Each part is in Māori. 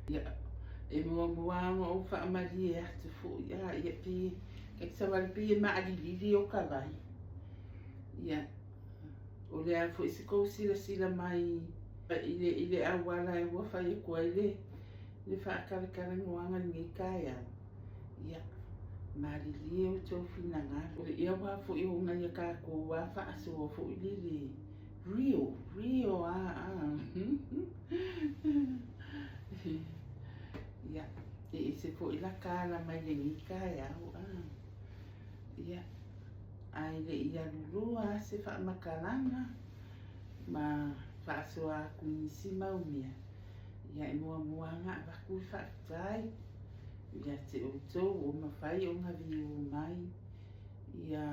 Ia, e mua o whaamari e atu fo ia pi, ke sawari pi e maadilili o ka vai. Ia, o lea fo isi kou sila mai, ile awala e ua whai e kua le whaakarakara ngoanga ngi kai au. Ia, maadili o tau whina ngā. Ia wā fo i honga ia kako wā whaaso o fo i lili. Rio, Ia, e se fo i la kāla mai le ngi kai au. Ia, ai le ia lulua se whaamakalanga. Ma whaaso a kuinisi maumia. Ia e mua ngā waku i whaakitai. Ia te o o mawhai o ngā viu mai. Ia,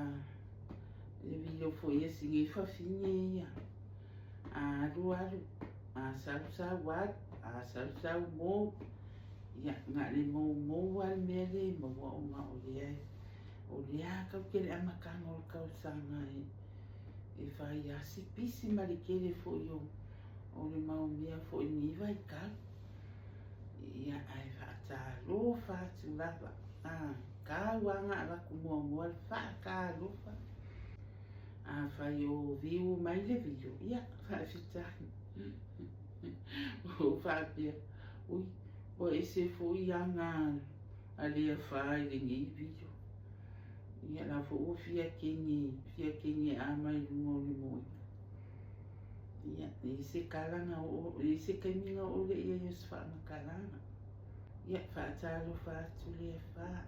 le vio fo ia singi whawhinge ia. Aru, a sau wat, a sau mō. Ia, ngā le mō al mea le maua o ngā o lea. O lea kau kele amakanga o kau sanga e. E whai a si pisi marikele fo i o le maumia fo i niwa i kau. Ia ai whaatalo whaatu lava. Ka wanga raku mua le whaakalofa. A whai o viu mai le viu. Ia, whai whitahi. O whaapia. Ui, o e se fo i anga a lea whai le ngi viu. Ia la fo o fia kengi a mai lungo le moi. Ia, e se kalanga o, e se kaiminga o le ia yos whaamakalanga. Ia, whaatalo whaatu lea wha.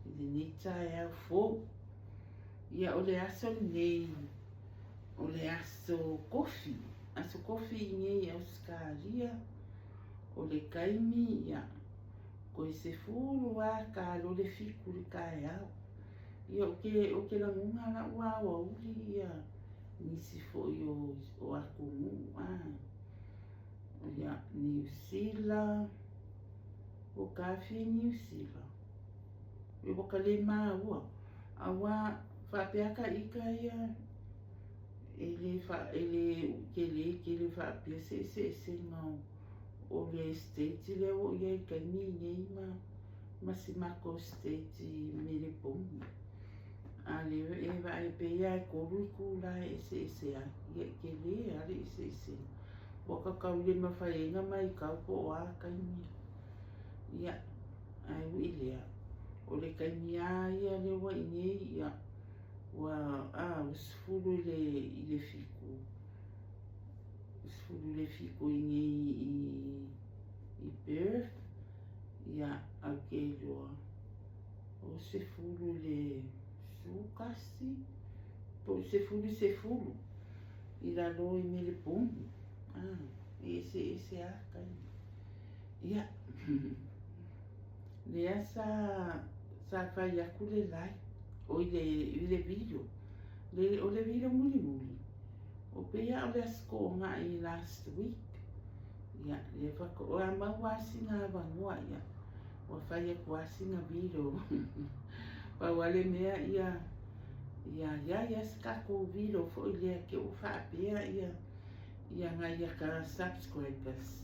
Le nita e au fo. Ia, o le aso nei. O le aso kofi. Aso kofi ngei au skaria. O le kaimi, ia. Ko i se furu a ka lo le fiku le kai au. Ia, o ke la munga la ua uli, ia. Nisi fo i o aku mu. Ia, New Zealand. O kafi New Zealand. E waka le maa ua. Awa, whapeaka ika ia. Ele whapea se ngau. O le state le o ia i kaimi ngei Masimako state mele pongi. A le e vai pe ia e koru kula se a. Ia ke le ale se. Waka kau le mawhaenga mai kau po a kaimi. Ia, ai ui lea. O le kaimi a ia le wa ingei ia. Wa, usfuru i le fiku. Usfuru le fiku ingei i Perth. Ia, a ke loa. O se furu le sukasi. Po se furu. I la lo i mele pongi. Ese a kaimi. Ia, lea sa whai aku le lai. O i le video. O le video muli. O pea o le asko nga i last week. Ia, le whako. O a mawasi ngā wangua ia. O whai aku wasi ngā video. Pawale mea ia. Ia skako video fo i lea ke o whaapea ia. Ia ngā ia ka subscribers.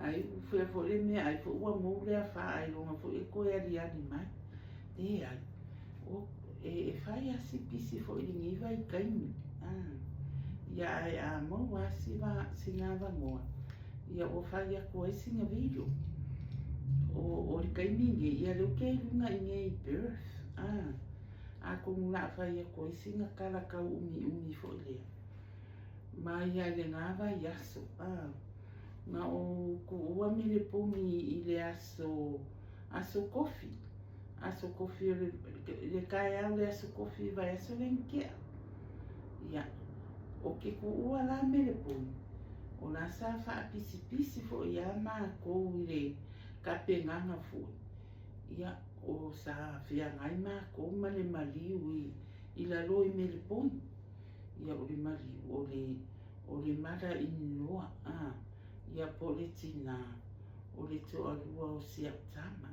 Ai fo le mea ai fo ua mou lea wha ai longa fo e koe ari mai. Te ai. O e whai asi pisi fo i ngiwa i kaimi. Ia ai a mau asi singa wangoa. Ia o whai a koe singa video. O li kaimi nge ia leo kei lunga i nge i Perth. A kongula whai a koe singa karakau umi fo i lea. Mai ia le ngāwa i aso. Nga o ku ua mele pongi i le aso kofi. Aso kofi le kai au le aso kofi vai aso lenkea. Ia, o ke ku ua la mele pongi. O la sa wha pisi fo i a maa kou i le kapenganga fo. Ia, o sa whia ngai maa kou ma le maliu i la lo i mele pongi. Ia o le maliu o le mara inoa. Ia po le tina o le to alua o siaptama.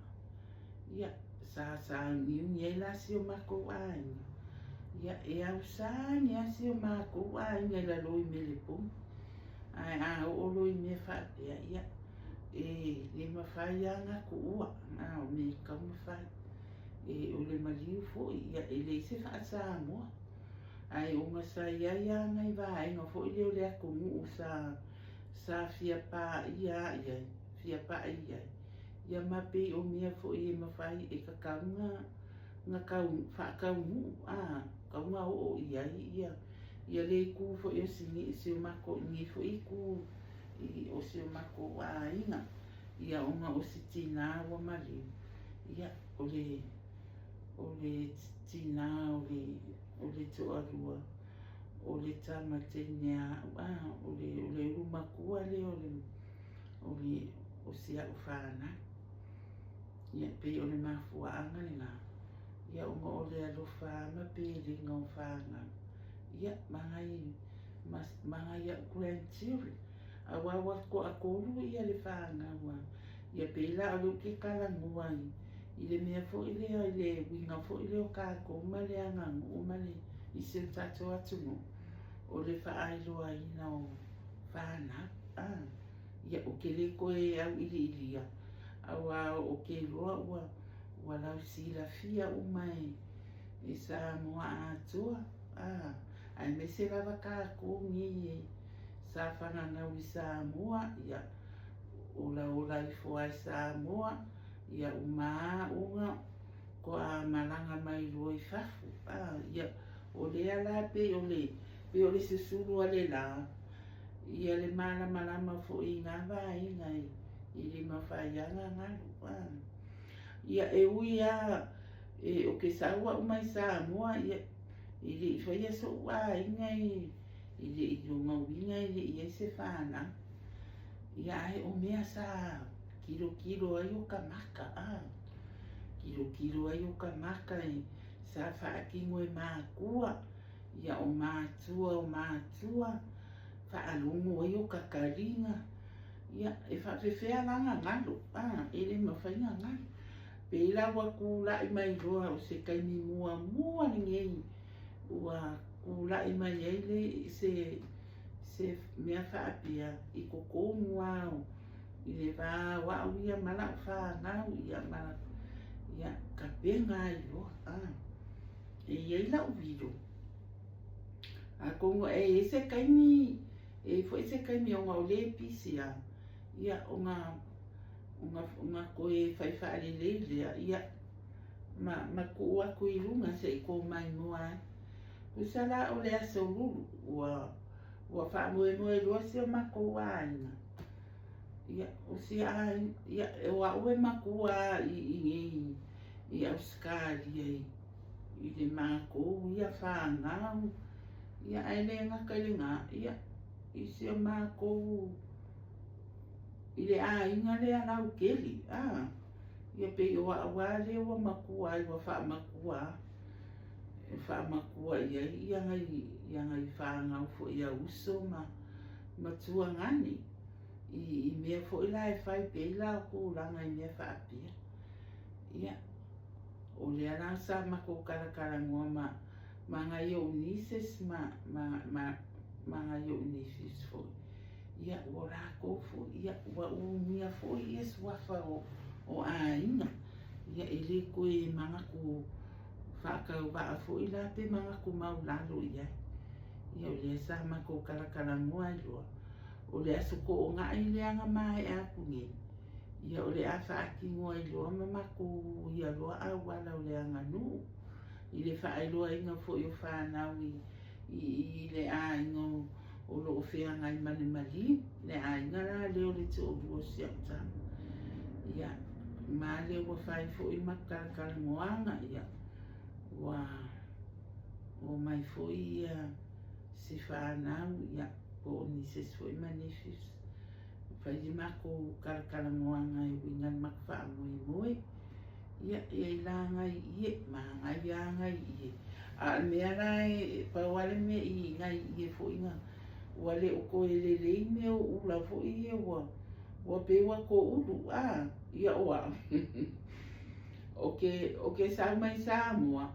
Ia, sa niu nye la si o mako aina. ia e au sani asi o mako a inga la loi mele pum ai a o loi me fa ia e le mawhai anga ku ua a o me kau mawhai e o le maliu fo ia e le se fa sa mo ai o ngasa ia ia ngai va ai no fo ile o le aku mu sa fia pa ia fia pa ia mape o mea fo i mawhai e kakaunga nga kau fa kau mu kaunga o ia le ku fo i si o mako ni fo i ku i o si o mako a inga ia o nga o si tina wa mali ia o le tina o le toarua o le tamatenia o le rumakua le o si a ufana ia pe o le mafuaanga le ngā ia o o le alofa ma pe le ngā whanga ia mangai a grandchildren a wawa ko a kolu ia le whanga wa ia pe la alo ke kala mua i le mea fo i le winga fo i le o kako ma le angangu o ma le i se tato atu no o le whaailoa i na o whana ia o ke le koe au ilia awa o ke loa ua lau si la fia o mai e sa moa atua ai me se lava kako ngi sa whananga i sa moa ia o la i foa i sa moa ia o maa unga ko a malanga mai loi fafu ia o le ala pe o le susuru a le la ia le malama fo i ngā vainga i le mawhaianga ngalu ia e ui e o ke saua o mai sa moa ia i le i whaia so ua inga i le i runga winga i le i se whana ia ai o mea sa kilo ai o ka maka kilo ai o ka maka i sa whaakingo e mākua ia o mātua whaalungo ai o ka karinga ia e whawhewhea langa ngalo e le mawhainga ngalo pe la wa kula i mai roa o se kaini mua ni ngei ua kula i mai ai le se mea whaapia i koko mua i le wā wau ia mana o whānau ia mana ia ka penga i roa e iei lau viro a kongo e se kaini e fo se kaini o ngā o le pisia ia o ngā koe whaiwhaare leilea ia ma kua kui runga se i ko mai moa usala o le asa ururu ua whaamoe roa se o mako aina ia o si ia e wa ue mako i Australia i le mako ia whangau ia ai le ngaka le ngā ia i se o mako i le inga le anau keli ia pe i wa le wa makua i wa whaamakua ia ngai whangau fo ia uso ma tua ngani i mea fo i la e whai pe i la ko langa i mea whaapia ia o le ana sa mako karakara ngoa ma ngai o nises ma ngai o nises fo ia o rako fo ia ua umia fo ia suafa o ainga ia e le koe mangaku whakau waa fo i la pe mangaku maulalo ia ia o le sa mako karakara ngoa i loa o le aso ko o ngā i le anga mai a kungi ia o le a whaaki ngoa i loa mamako ia loa a wala o le anga nu i le whaailoa inga fo i o whanau i le a ingo o lo whea ngai mani mali le a inga la leo le te o lua si au tama ia ma leo wa whai fo i makarakara ngoanga ia o mai fo i si whanau ia o ni se fo i manifis whai di mako karakara ngoanga i wingan makwha moe ia i la ngai ie ma ngai a ngai ie a mea rai pa wale me i ngai ie fo inga wale o ko ele le me o ula fo i e wa pe wa ko ulu ia oa o ke sa mai sa moa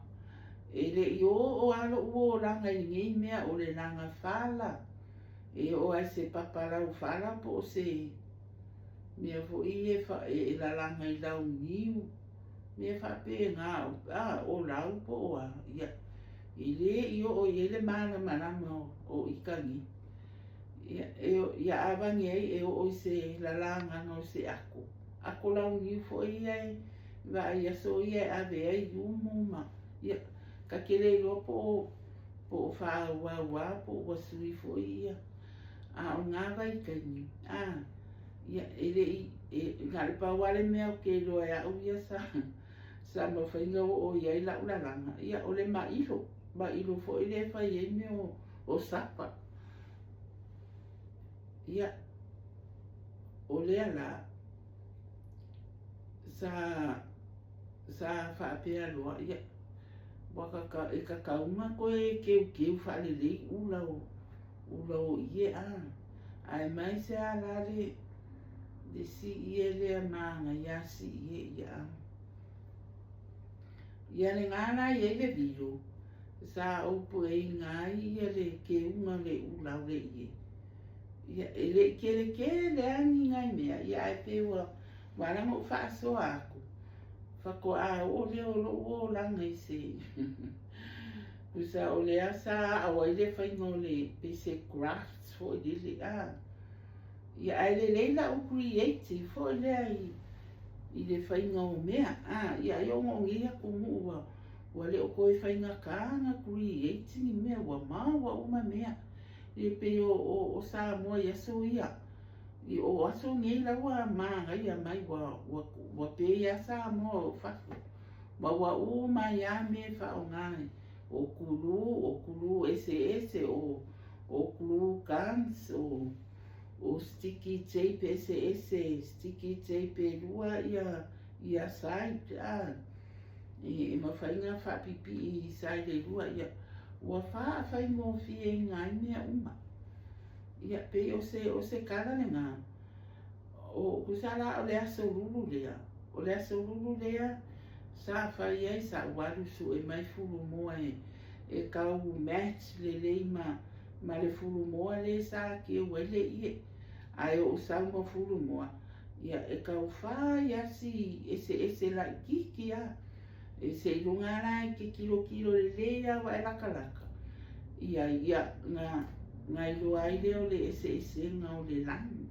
Ele i o alo o langa i ngei mea o le langa whala. E o ai se papara o whala po se mea fo i e la langa i lau niu. Mea whape ngā o lau po o a. I le i o ele mana marama o ikangi. Ia awangi ai e o se la langa no se ako. Ako lau niu fo i ai. Wa ia so i ai ave ai umu ma. Ia ka kele lo po wha ua po wasui fo ia. A o ngā vai kangi. Ia ele ngare pa wale mea o ke loa e au ia sa mawhainga o iai lau la langa. Ia o le mailo. Mailo fo i le whai e me o sapa. Ia o le ala sa whaapea loa. Ia waka e kakauma koe keu whalelei ulau ie a. Ai mai se ala le si ie lea maanga ia si ie ia. Ia le ngana ie le viro. Sa upu e ngai ia le keunga le ulau le ie. Ia ele kele ani ngai mea. Ia e pewa warango whaaso ako. Whako a o le o langa i se. Kusa o le asa a waile whaingo le basic crafts fo i le a. Ia ai le leila o creative fo i le ai. I le whainga o mea. Ia i o ngongia kumu ua. Ua le o koe whainga kāna creating i mea ua maua uma mea. I pe o sa mua i aso ia. I o aso ngei lawa maanga ia mai wa pe ia sa mua o whaku. Wa uma ia me wha o ngai. O kulu ese o kulu guns o sticky tape ese sticky tape lua ia side e mawhainga whapipi i side lua ia ua whaingo fie ngai mea uma ia pe o se kara le ngā o kusala o le aso lulu lea sa whai ai sa waru su e mai fulu moa e kau match le lei ma le fulu moa le sa ki e wele ie ai o sa mo fulu moa ia e kau whai asi ese la kiki a e se ilunga rai ke kilo le leia wa e laka ia ngā ilo ai leo le ese ngā o le langu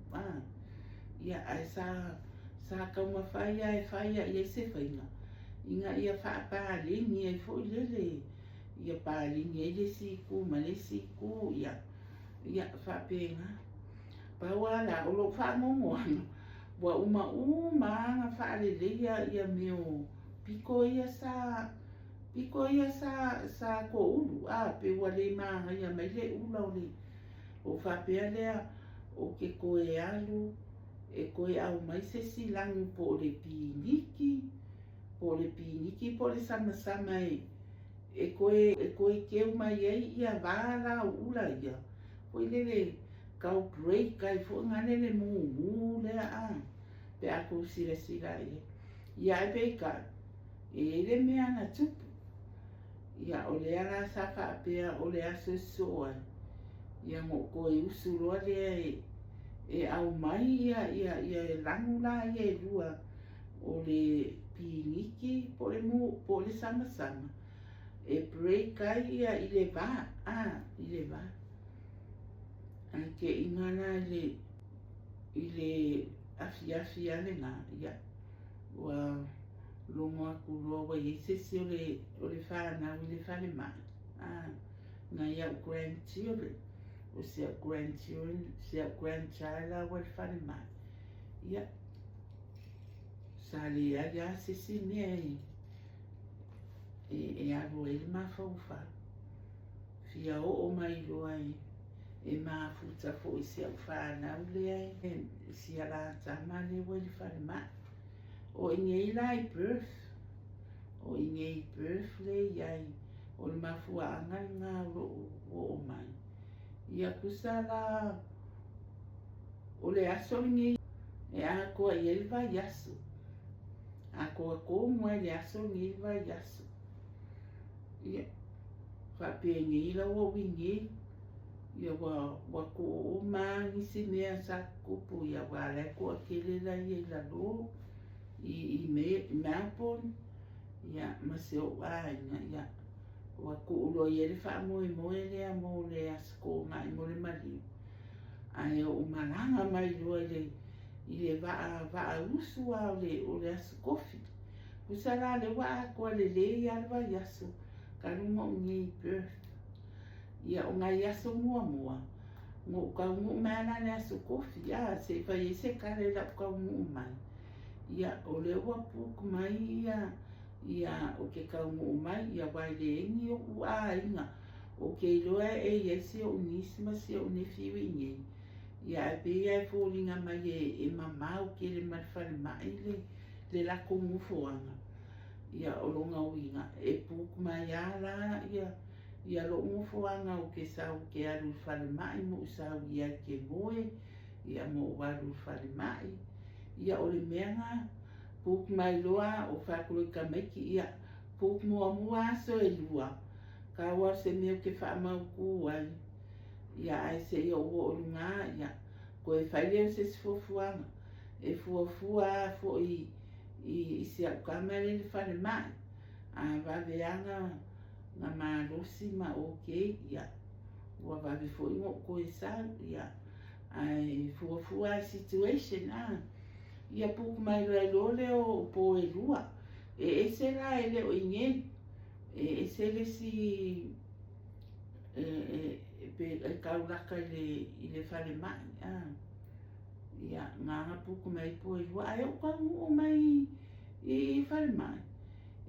ia ai sa kau ma whai ai ia se whainga inga ia whaapalingi e fo i lele ia palingi e le siku ma le siku ia whaapenga paua la o lo whaangongo ano wa uma nga whaalele ia meo piko ia sa ko ulu pe wale maanga ia mai le ula o whaapea lea o ke koe alu e koe au mai se silangu po le piniki po le sama e koe keu mai ei ia wala ula ia po lele kau break ai fo ngane le mu lea pe ako sila ia e peika e le mea na tupu ia o lea la sa whaapea o lea soa ia mo koe usu roa lea e au mai ia e langu la ia e lua o le piniki po le sama e break ai ia i le va ke ingana i le afi ane ngā ia ua longo aku roa wa i sesi o le whanau i le whane mai ngā iau grandchildren o sea grandchild a wa le whane mai ia sa le ia sesi mea e aro e le mawhauwha fia o mai loa e mafuta fo i se au whanau lea si ala tama le wa le whane mai o ingei lai birth le iai o le mafuanga ngā o mai ia kusala o le aso ingei e a koa i ele vai aso a koa mua le aso ingei vai aso ia whapengi la o wingi ia wa ko o mangisi mea sa kupu ia wale ko akele la ia la lo i Melbourne ia maseo aina ia wa ko ulo ia le wha moe moe lea mo le asko ngai mo le mali ai o malanga mai lua le i le vaa usu a o le asu kofi kusala le wa ko le ia le wa yasu kalunga ngi Perth ia o ngai yasu mua ngo ka ngu mana le asu kofi ia se fa se kare la ka ngu mai ia o le wa puk mai ia o ke ka ngu mai ia vai le ngi o inga o ke loa yesi o nisma se o ne fiwi ia pe ia fōringa mai e mama o ke le marfale mai le la kongu foanga ia o longa winga e puk mai ala ia lo foanga o ke sau ke alu fale mai mo sau ia ke moe ia mo walu fale mai ia o le meanga puk mai loa o whakule ka meki ia puk mua so e lua ka wa se meo ke wha mau kuai ia ai se ia o lunga ia ko e whaile se fuafuanga e fuafua fo i se au kamere le whare mai a waweanga nga marosi ma oke ia ua wawe fo ingo ko e sau ia ai fuafua situation ia puku mai rai lole o po e lua e se la ele o inge e se le si pe kaulaka i le whare mai ia ngā puku mai po e lua ai o ka o mai i whare mai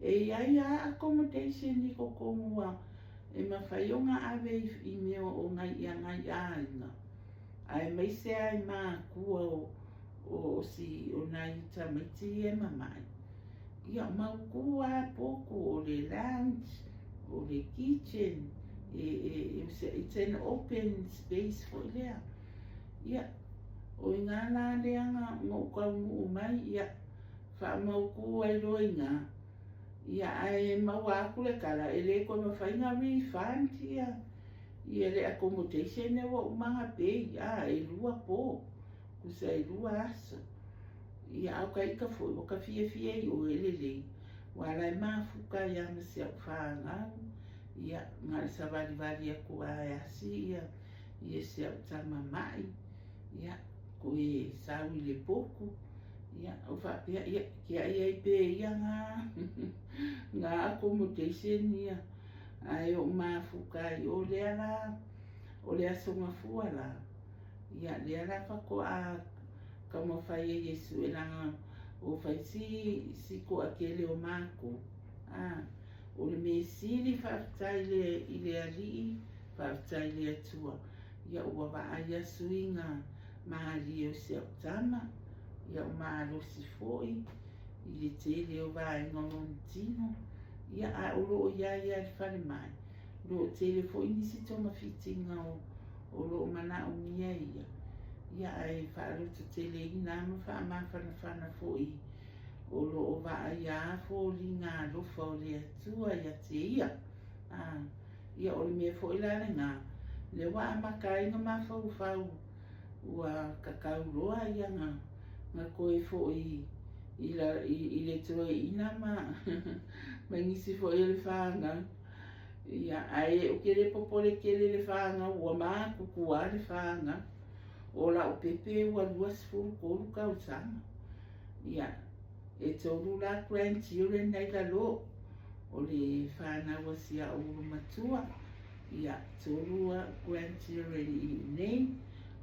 e ia accommodation i koko mua e mawhaionga ave i meo o ngai inga ai mai se ai maa kua o si o nai tamiti e mamai ia mau kua poku o le lounge o le kitchen it's an open space for lea ia o inga la leanga ngo kaungu mai ia wha mau kua i roinga ia ai mau akule kala ele ko mawhainga refund ia le accommodation e wa umanga pe ia e lua po kusa e lua aso ia au ka ika foi o ka fie i o ele wala e mafuka ia masi au whaangau ia ngare sa vali a kua e asi ia se au tama mai ia ko e sau i le poku ia o whapea ia kia ia i pe ia ngā accommodation ia ai o mafuka i o lea la o lea songa fua la ia lea la whako ka mawhai e Yesu e langa o whai si ko akele o mako o le me siri whaafitai i le alii whaafitai le atua ia ua waa ia suinga mahali o se au tama ia o maalosi foi i le tele o vaenga lontino ia a o loo ia le whare mai loo tele foi nisi tonga fitinga o loo mana o mia ia ai whaaruta tele ina ma whaamawhanawhana foi o loo waa ia fo li ngā lofa o le atua ia te ia o le mea foi la ngā le waa makainga ma fau ua kakau roa ia ngā koe fo i le toe ina ma ngisi fo i le whaanga ia ai o kere popole kere le whaanga ua maa kukua le whaanga o la o pepe ua luas furu koru kautanga ia e toru la grandchildren nei la lo o le whana wasia o matua ia toru grandchildren i nei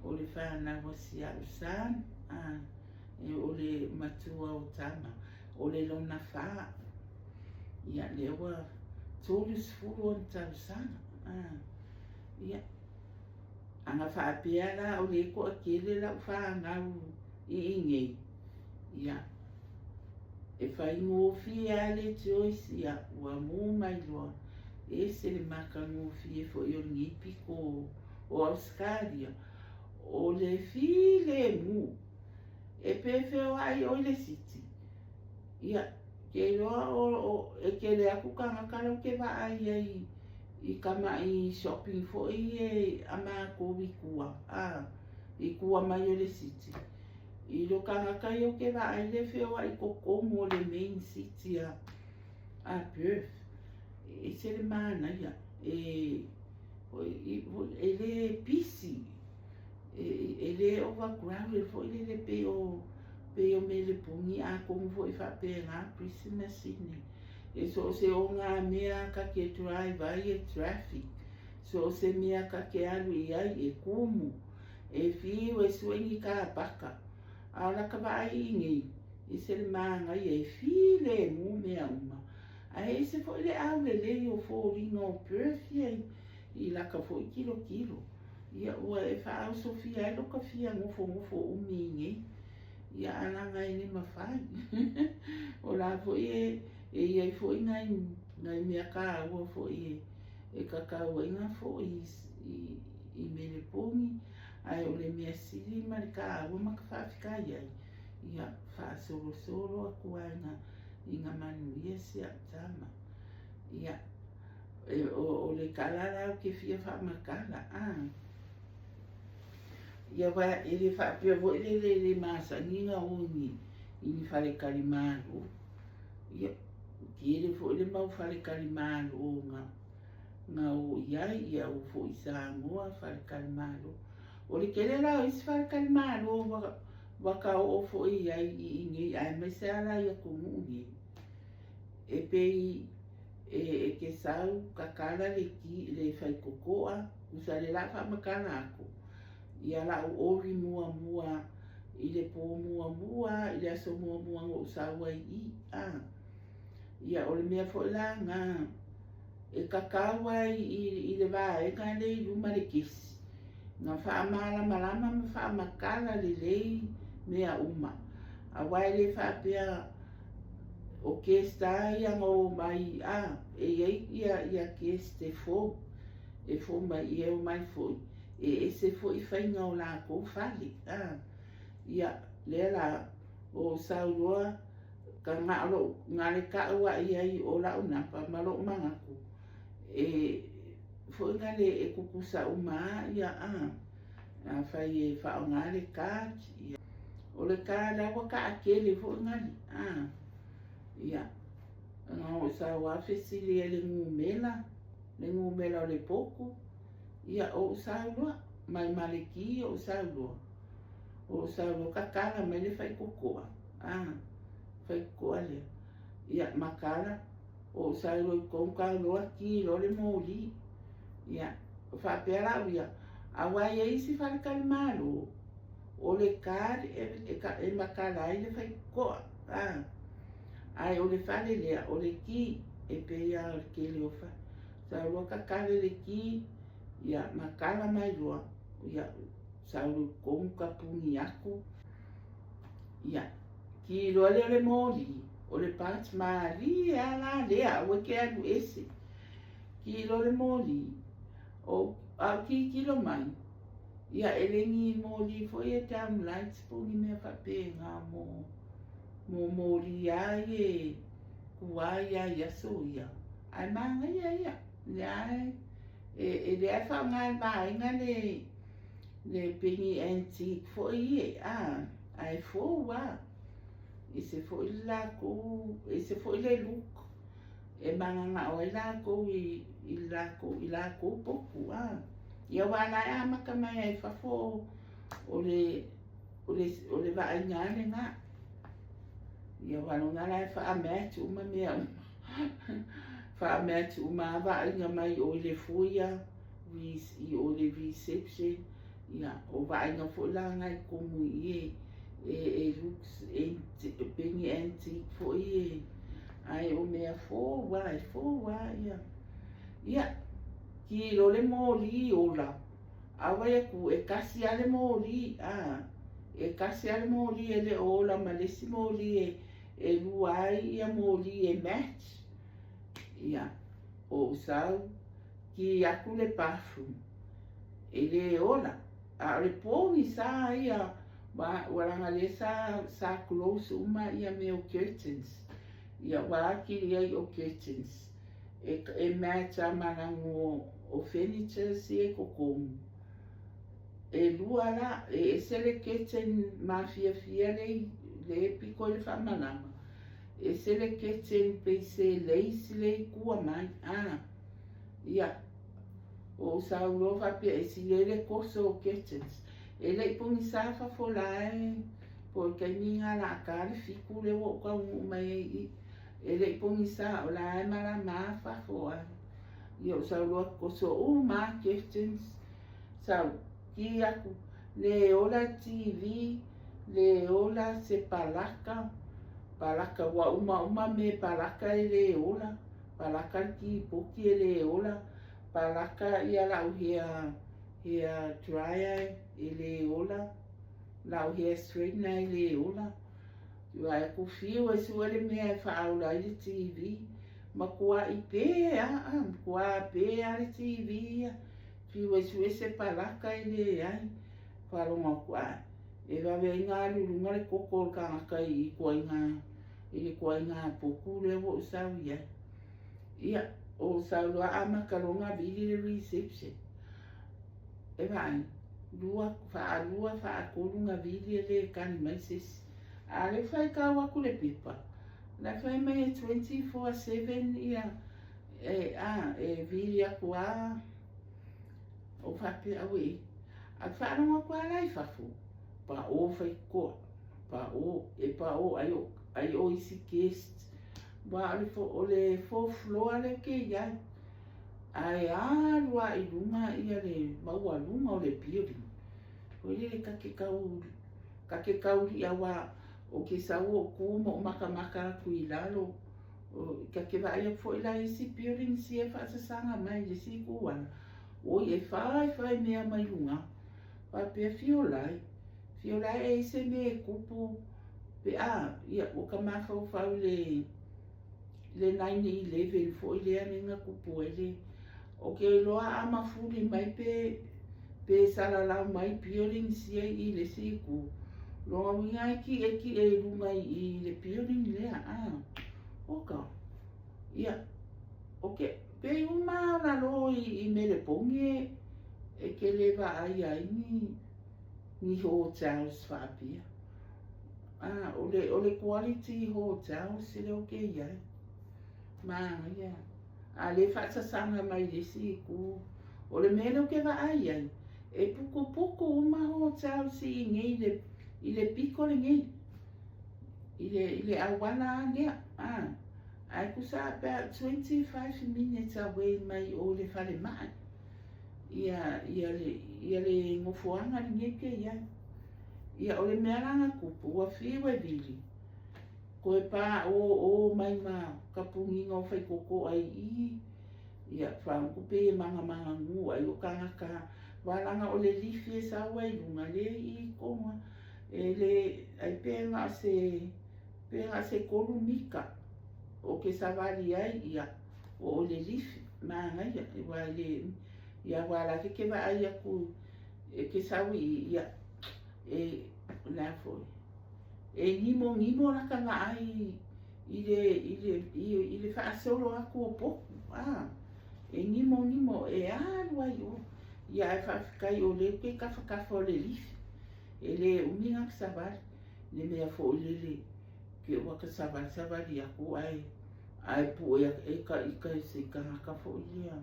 o le whana wasia usan e o le matua o tama o le lona wha ia le ua toru sfuru o tausana ia anga whaapea la o le ko akele la whaangau i ingei ia e whai ngofi a le Joyce ia ua mō mai loa e se le maka ngofi e fo i o ngipi ko o Australia o le fi le mu e pefe o ai o le siti ia ke loa e ke le aku kangakala o ke wa ai i kama i shopping fo i ama ko wikua i kua mai o le city i lo kangaka i o ke wa ai le feo ai kokomo le main city a Perth e se le mana ia e le pisi e le overcrowded fo i le peo me le pungi a komu fo i fa pe ngā prisina sini e so se o ngā mea ka ke drive ai e traffic so se mea ka ke alu i ai e kumu e fiu e suengi ka paka ala ka vai ingi i se le maanga i e fi le mu mea uma a e se fo i le au le le o fo ringa o Perth i laka fo i kilo ia ua e fa au sofia e loka fia ngofo umingi ia alanga i ni mawhai o la fo i e fo i ngai mea ka ua fo i e kakau inga fo i mele pongi ai o le mea sili ma le ka ua maka whawhika iai ia wha soro a kua i ngā manuia si a tama ia o le kalala o ke fia wha makala ia wa e le wha pia vo le masanginga o ni whare karimaro ia ki ele fo ele mau whare karimaro o ngā o iai ia o fo i Samoa whare karimaro o le kele lao isi whare karimaro waka o fo i ai i ngi ai mai se ala ia kumungi e pei e ke sau kakala le ki le whai kokoa usa le la wha makana ako ia la o ori mua i le pō mua i le aso mua ngō usawa i ia o le mea fo la ngā e kakawa i le wā e ngā le i luma le kisi ngā wha malama ma wha makala le lei mea uma a wai le wha pia o ke sta ia ngō mai e ia ke ste fo e fo mai i o mai foi e se fo i whainga o la kou whali ia le la o sauroa ka ngā le ka ua i ai o la unapa ma lo mangaku e fo inga le e kukusa uma ia a whai e whao ngā le ka o le ka lawa ka akele fo inga ia ngā o sawa whesili e le ngumela o le poku ia o saulua mai maleki o saulua kakala mai le whai kokoa whai kokoa le ia makala o saulua i kongka loa ki lo le mōli ia whapea ia a wai e isi wharekari malo o le kāre e makala ai le whai kokoa ai o le whale lea o le ki e peia o le kele o whai saulua kakale le ki ia makala mai loa ia saulu kongka pungi aku ia ki loa le mōli o le pāts maari ala lea o ke anu ese ki lo le mōli o ki kilo mai ia elengi mōli fo e tam lights pungi mea whape ngā mōli ai kuai ai aso ia ai manga ia ai e le ai whaongai maenga le pingi antique fo i ai fo i se fo i le look e manga o i lako i lako poku ia wana e amaka mai ai whafo o le vaenga le ngā ia wano ngana e wha ametu uma mea wha ametu uma vaenga mai o le fuia i o le reception ia o vaenga fo la ngai komu i e looks pengi antique fo i ai o mea fo ia ki lo le mōli ola awa e ku e kasi ale mōli e kasi ale mōli e le ola ma lesi mōli e luai ia mōli e match ia o usau ki aku le perfume e le ola a le pōni sa ia waranga le sa close uma ia meo curtains Ia wākiri ai o curtains. E mea tā marango o furniture si e kokomu. E lua la, e sele curtain mafia fia le piko le whamalama. E sele curtain pe se leisi le kua mai. Ia, o saurofa pia e si le koso o curtains. E le pungi safa fo lae, po kai minga la kare fiku le wo ka mai i. E le pungi sa o lae mara mafa fo a. Ia o saurofa koso o ma curtains. Sau, ki aku, le ola TV, le ola se palaka wa uma me palaka e le ola, palaka ki poki e le ola, palaka ia lau hea dryer e le ola, lau hea straightener e le ola. Ua e kufio e suele mea e whaaula i le TV, ma kua i pē kua pē a le TV ia. Fiu e sue se palaka i le ai, wharonga kua. E wawe ngā lulunga le koko o kāngaka i kua ngā poku le wo usau ia. Ia, o sau loa ama karonga vili le reception. E vai, whaakolunga vili le kani maises. A le whai kawa ku le pipa. Le whai mai 24/7 ia, e vili a kua. O whape awe, a wharonga kua lai whafu, pa o whai koa, pa o ai o isi guest, wa o le 4th floor le ke iai, ai alua i lunga ia le maua lunga o le building, o le kake kauri awa o ke sau o kuma o maka kui lalo, kake wa ia fo ila isi building si e whaasasanga mai le si kuana. O e whai mea mai lunga, whapea fiolai e se me kupu, pe ia o ka mawhau whau le 9/11 fo i lea ninga kupu ele, o ke loa ama fuli mai pe salalau mai building si i le siku, loa winga eki e lunga i le building lea, oka, ia, oke, pe uma la lo i mele ponge e ke lewa ai ni hotels whapia. O le quality hotels le o ke iai. Ia. A le whaasasanga mai le siku. O le mele o ke wa ai. E puko uma hotels i le piko le ngei. I le awana lea. Ai kusa about 25 minutes away mai o le whare mai. Ia le ngofuanga ni ngeke ia. Ia o le mearanga kupu, ua whiwe vili. Koe pā o mai ma kapungi ngau whai koko ai i. Ia whaangupe e manga ngu ai o kangaka. Walanga o le lifi e sawa i lunga le i konga. E le ai penga se kolu mika. O ke savali ai ia o le lifi manga ia wala ke wa ai aku ke sawi ia la foi e ngimo la ka ai ile fa solo aku o po e ngimo e alwa yo ia fa kai o le ke ka fo le lifi ele uminga savali le me fo le ke wa ka savali aku ai pu e ka se ka fo ia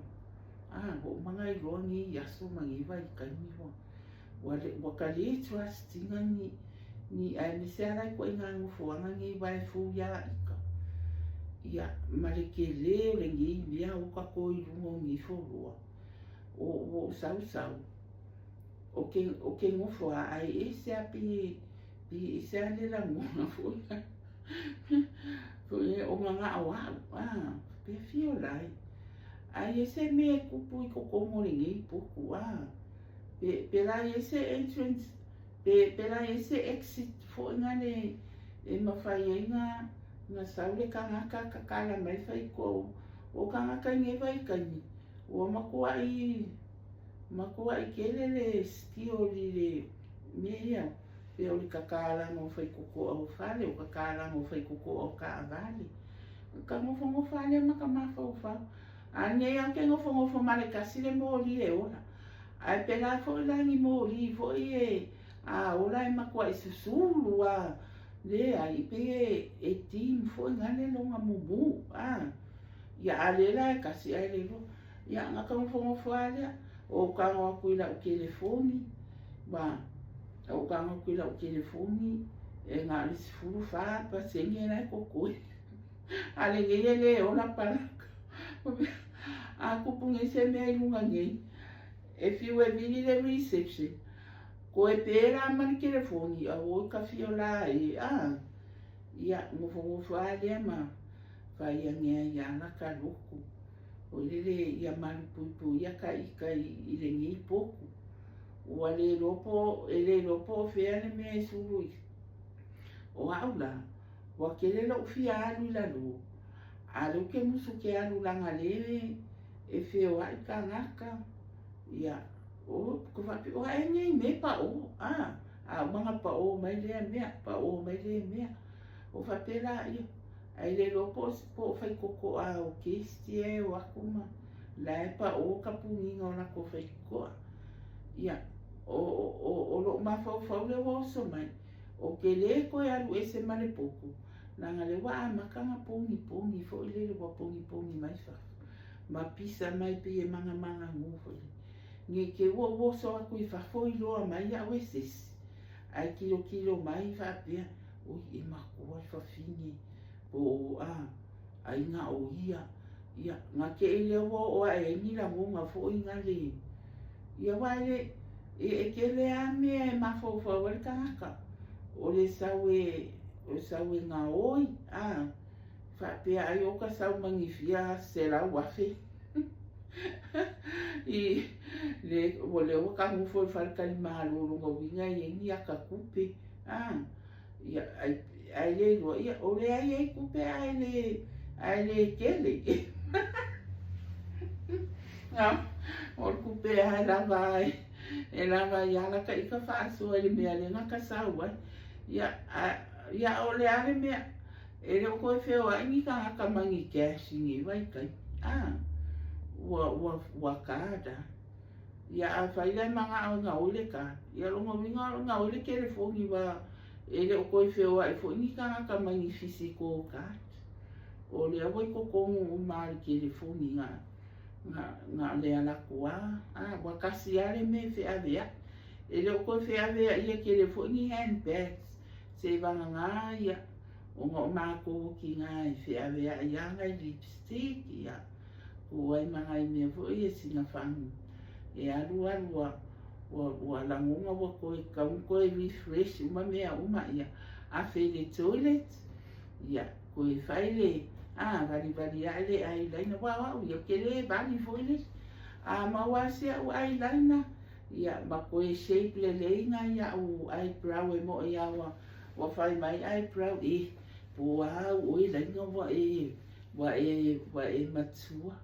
ho manga i roa ni yaso mangi vai ka ni wa ka le trustinga ni ai me se ara ko inga ngufo anga ngi vai fu ya ia mare ke le ngi ia o ka ko i rungo ngi fo roa o sau o ke ngufo ai e se api se ale la ngona fo o nganga awa pe fio lai ai ese me kupu i kokomo ringi puku pe la ese entrance pe la ese exit fo ngane e mawhai nga saule kangaka kakala mai whai ko o kangaka nge vai kani o makua i kelele stio li le mea pe o li kakala no whai koko au whale o kakala no whai koko au ka avali ka ngofongofa le maka mafaufau ane au ke ngofongofa male kasi le moli e ola ai pela fo langi moli fo e a ola e makua i susulu a le ai pe e tim fo ngale longa mubu a ia alela e kasi ai le lo ia ngaka ngofongofa le o ka ngo kuila o telefoni ba o ka ngo kuila o telefoni e nga le sifuru fa pa sengi na kokoi ale ngele ona palaka a kupungi se me ai lunga ngai e fiu e vini le reception ko e pera mani telefoni a o ka fiola e a ia ngofongofa ale ma fa ia ngia ia na ka loko o lele ia mani pupu ia ka i le ngi poku o ale lopo ele lopo fea le me sulu o aula wa kele lo fia alu la lo alu ke musu ke alu langa le e feo ai ka ngaka ia o ko fa o ai nei me pa o a manga pa o mai le me pa o mai le me o fa pela ia ai le lo po fai koko a o kestie o akuma la e pa o kapunga ona ko fai ko ia o lo ma fa le o so mai o ke le ko ya lu ese male poku nanga le wa makanga pongi fo ile le wa pongi mai fa ma pisa mai pe e manga ngufo nge ke wo so aku i fa fo i lo mai ya weses ai kilo mai fa pe o i ma ko fa fini o ai nga o ia nga ke ile wo o ai ni la mo nga fo i nga le ia wa le e ke le a me ma fo wa ka o le sawe ngā oi, whapea ai o ka sau mangifia se la wafe. I le o ka ngufo i whalkari mahalorunga winga i engi a ka kupe. Ai le roa, o le ai kupe ai le kele. O kupe ai lava ai, e lava i ala ka ika whaasua i mea le ngaka sau ai. Ia o le ale mea e leo koe wheo ai ni ka haka mangi kasi ngi wai kai ua kāda ia a whailai manga au ngā oile ka ia longa winga o ngā oile telefoni wa e leo koe wheo ai fo ni ka haka mangi fisiko kāda o lea wai kokongu o maari telefoni ngā lea lakua wa kasi ale me whea wea e leo koe whea wea ia telefoni handbags se vanga ngā ia o ngā māko ki ngā i whea wea ia ngai lipstick ia o ai mga i mea fo i e singa whangu e alu wa langonga wa koe kaun koe refresh uma mea uma ia a whele toilet ia koe whaile vali aile ai laina wau ia kele vali foile maua sea u ai laina ia ma koe shape le leinga ia u eyebrow e mo ia wa fai mai eyebrow po au oi lainga wa e matua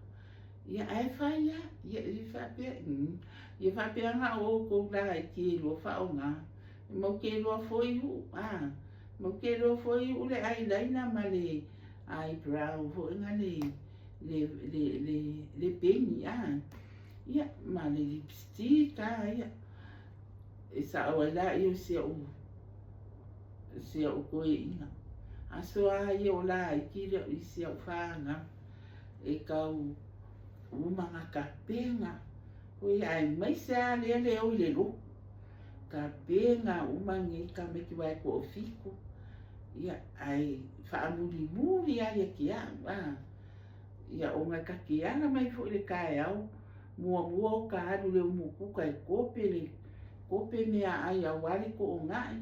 ia ai fai ia i fa pe nga o ko la ki lo fa o nga mo ke lo foi mo ke lo foi u le ai laina ma le eyebrow fo nga le peni ia ma le lipstick ia e sa o la io se o koe ina aso ai o la i kira i se o whanga e kau umanga ka penga oi ai mai se a le o le lo ka penga umangi ka me ki wai ko fiku ia ai whaamuri ai ki a ia o nga ka ki ana mai fo le kai au mua o ka adu le umuku kai kope mea ai a wari ko o ngai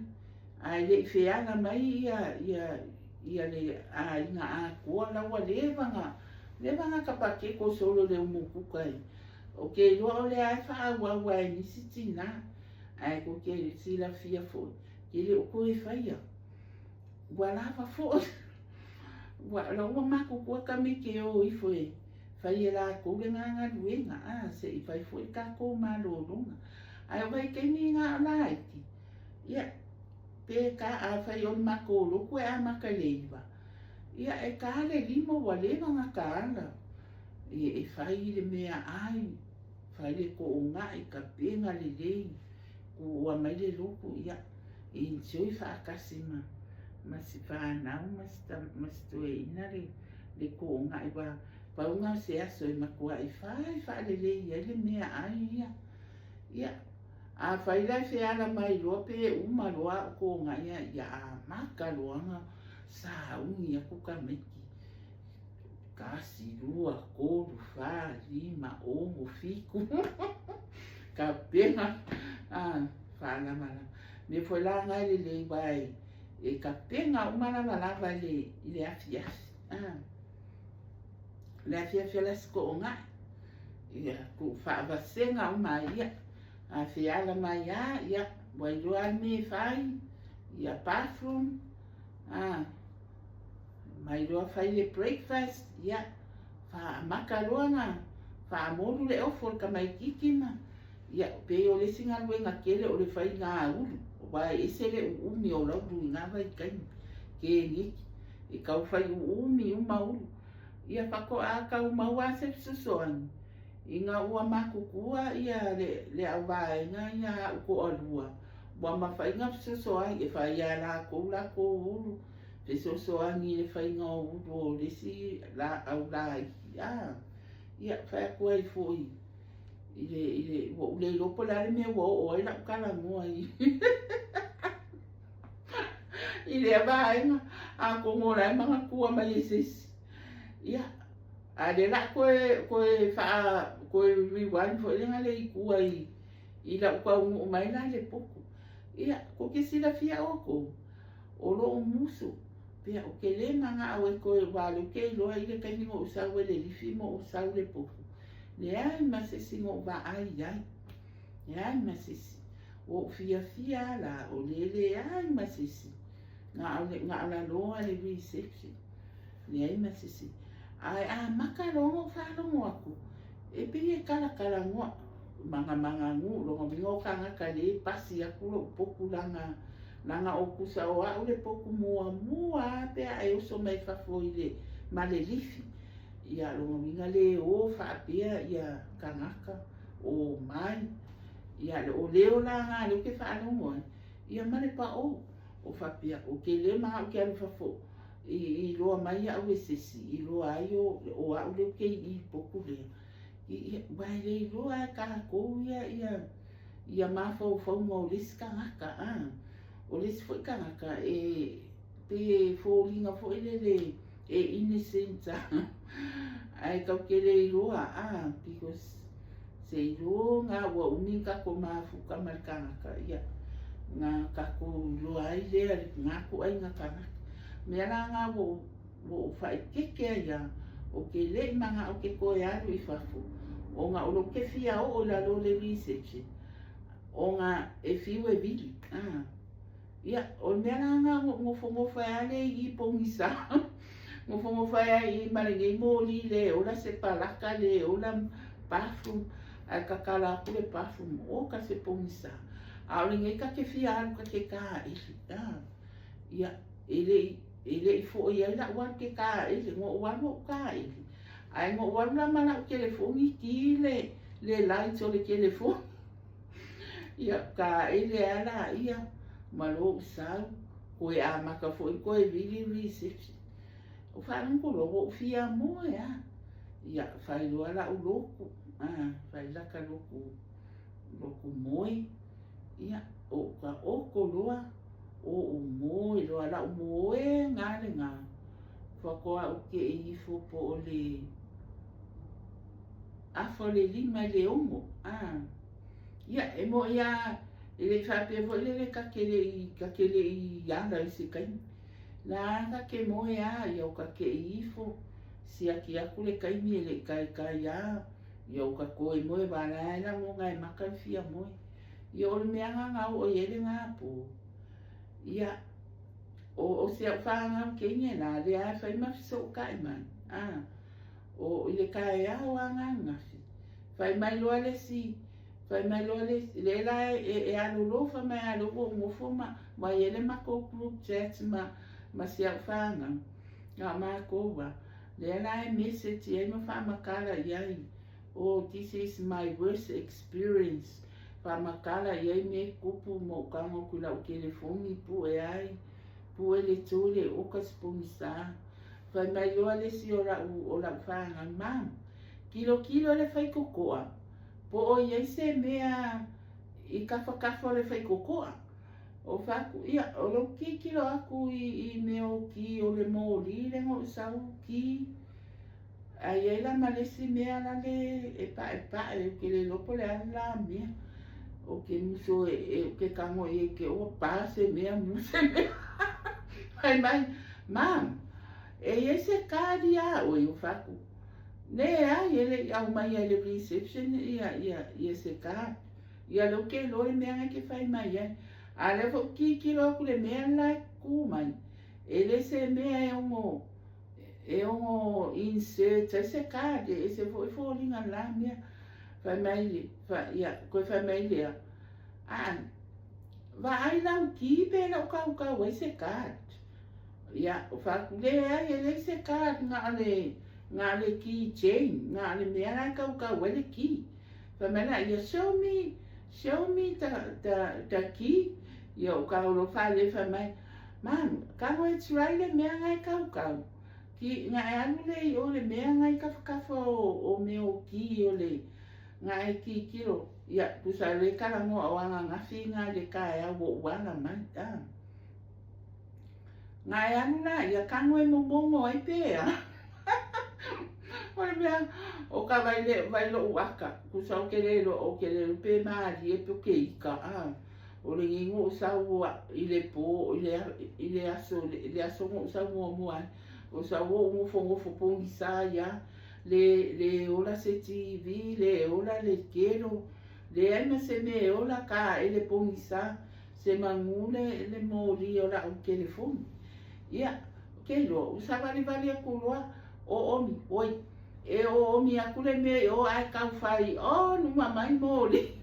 ai le whianga mai ia le inga a kua lawa levanga ka pake ko solo le umuku kai o ke loa o le ai wha wai nisi tina ai ko ke le sila fia fo ke le o koe whaia wa lava fo wa lawa mako kua ka me ke o i fo e whaia la ko le nganga luenga se i whai fo i ka ko malo runga ai wai ke ni ngā laiti ia pe ka a whai o mako loko e a maka leiva ia e ka le lima ua le manga ka ala. E whai le mea ai, whai le ko o ngai ka penga le lei, ko ua mai le loko ia, e insioi whaakasi ma si whanau, ma si toe ina le ko o ngai wa, paunga se aso e makua i whai le lei, ia le mea ai ia, ia, a whai lai whi ala mai roa pe uma roa ko o ngai ia a maka roanga sa ungi a kuka meki. Kasi, rua, koru, wha, lima, ongo, fiku. Ka penga. Whanamana. Me foi la ngai le lei vai. E ka penga umarama lava le afiafi. Le afiafi la sko o ngai. Ia, ku whaavasenga uma ia. A whiala mai ia. Wairua me whai. Ia bathroom. Mai roa whai le breakfast, ia, wha makaroanga, wha moru le ofo ka mai kikima, ia, pe o le singa luenga kele o le whai ngā uru, o wai ese le umi o lauru i ngā vai kaini, ke niki, e kau whai umi uru, ia whako a kau maua se susoani, i ngā ua makukua, ia le au vaenga, ia uko alua, wa ma whai ngā susoani, e whai a la ko uru, pe so ani le fai ngā uro le si la au la ia whai kua i fōi i le lopo la le mea o e la ukala ngoa i i le avaenga a kongora e mga kua mai e sesi ia a le la koe wha koe riwani fo le ngale i kua i la uka ungu mai la le poko ia ko ke sila fia oko o lo muso pia o ke le manga au e koe wale o ke loa i le kaini mo usau e le lifi mo usau le pofu. Le ai masesi mo wa ai ai. Le ai masesi. O fia la o le ai masesi. Nga ala loa le reception. Le ai masesi. Ai a makarongo whalongo aku. E pia kala ngoa. Manga ngu longa mingo kanga ka le pasi aku lo poku langa o kusa o a ule poku mua pe a e uso mai whafoi le ma le lifi. Ia longa minga le o whaapea ia kangaka o mai. Ia le o leo la ngā leo ke whaanongo. Ia mare pa o whapea o ke le maa o ke alu whafo. I loa mai au e sesi. I loa ai o a ule ke i poku lea. Wai le loa ka kou ia mawhau mo lisi kangaka. O lesi foi kangaka e pe fōlinga foi le e innocent ai kau ke le roa because se ro ngā ua umi kako mafuka mai kangaka ia ngā kako roa ai lea ngā ko ai ngā kangaka mea la ngā wo whai keke ia o ke le manga o ke koe aru i whafu o ngā olo ke fia o la lo le research o ngā e fiu e vili ia, o mea nga ngofongofa ale i pongisa. Ngofongofa i marengei mōli le, ola se palaka le, ola bathroom, ai kakala aku le bathroom, o ka se pongisa. A o ngei ka ke fia alu ka ke ka ili. Ia, ele i fo i aila wan ke ka ili, ngo wan o ka ili. Ai ngo wan la mana o telefoni ki le lights o le telefoni. Ia, ka ili ala, ia. Malo usau, koe a maka foi koe vili reception. O whanang ko logo fia mo ia whai loa la u loku, whai laka loku moe, ia o ka oko loa, o moe loa la u moe ngare ngā. Whakoa o ke e ifo po o le, afo le lima le ongo, ia e mo ia, ele whapea fo ele ka kele i yanga i se kaini. La ka ke moe ia o ka ke ifo. Si aki aku le kaini ele kai ia. Ia o ka koe moe wala ela mo ngai maka fia moe. Ia o le mea ngau o ele ngā po. Ia o se au whanga ke inge la le a whai mafiso kai man. O ile kai a o anga ngafi. Whai mai loa le si. Fai mai loa le la e alolo fa mai alolo ngofo ma ele mako group chat ma si au whanga. ngā mākoa. Lea la e message e ma whamakala iai. Oh, this is my worst experience. Whamakala iai me kupu mo kango kula o telefoni pu e ai. Pu e le tole o ka spongisa. Whai mai loa le si o la whaanga mam. Kilo le whai kokoa. Po o iai se mea i kafa le whai kokoa. O whaku ia, o lo kilo aku i meo ki o le mōli le ngō sau ki. Ai ei la malesi mea la le e pa e ke le lopo le ala la mea. O ke muso o ke kango e ke o pa se mea muse mea. Ai mai, mam, e se kādi a o i o whaku. Ne ai ele au mai ai le reception ia se kādi. Ia lo ke lore mea ngai ke whai mai ai. A le fo kilo aku le mea la ku mai. Ele se mea e ongo insert se kādi e se fo linga la mea. Whai mai le, koe whai mai le a. Va ai lau ki pe la o kau e se kādi. Ia, o whaku le ai ele se kādi ngā le ki chain, ngā le mea la kau e le ki. Whai mai la, ia show me ta ki. Ia o ka oro whale whai mai. Man, ka ngoi turai le mea ngai kau. Ki ngai anu le i o le mea ngai kawhakawha o meo ki o le ngai ki kilo. Ia, kusa le karango o anga ngafi ngā le kai au o wala mai. Ngai anu la, ia ka ngoi momongo ai pēa. O le mea, o ka vai lo uaka. Kusa o ke le pē maari e po ke ika. O le ngingo o sau i le pō, i le aso mo sau mua. O sau o ngofo pongi sa ia. Le ola se TV, le ola le kero. Le aima se me ola ka e le pongi sa. Se mangule le mōri o la o telefoni. Ia, keilo, usawari vali a kuroa o omi, oi. E o omi aku le me o ai kau whai, o numa mai mōri.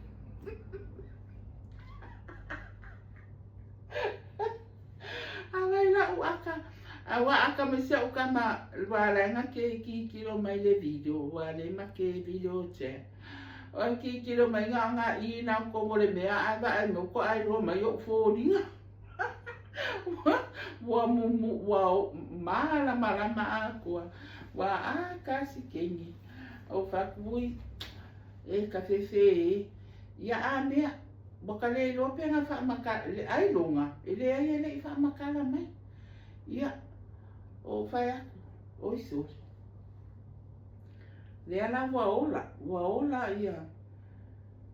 Awai la uaka. Awa aka me se uka ma warenga ke ki kilo mai le video. Wale ma ke video che. O ki kilo mai nga I na ko mo le mea ai ba ai mo ko ai ro mai o fōringa. Wa malama akua. Wa a kasi kengi. O whakui e ka whewhe ia a mea. Baka le lope nga whaamaka, le ai longa, ele ai ele I whaamakala mai. Ia, o whai aku, o iso. Le ala waola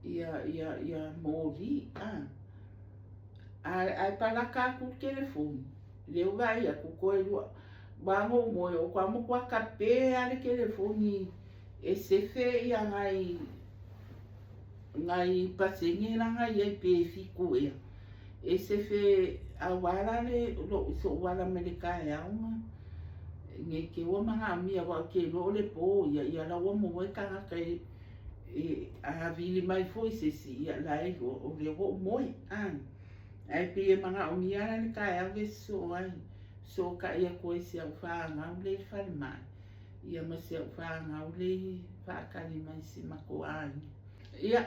ia mōri, ai palaka aku telefoni. Le uwai aku koe lua, wango moe o kwa mo kwa kape ale telefoni, e sefe ia ngai pasengi na ngai e pe fiku ia. E se fe awala le lo so wala Amerika e aunga. Nge ke o manga mia wa ke lo le po ia la o mo e kanga kai a vili mai foi se si ia la e o le o moi an. Ai pe manga o mia na ka e ave so ai. So ka ia ko se au fa nga le fa mai. Ia ma se au fa nga le fa ka ni mai si mako ai. Ia,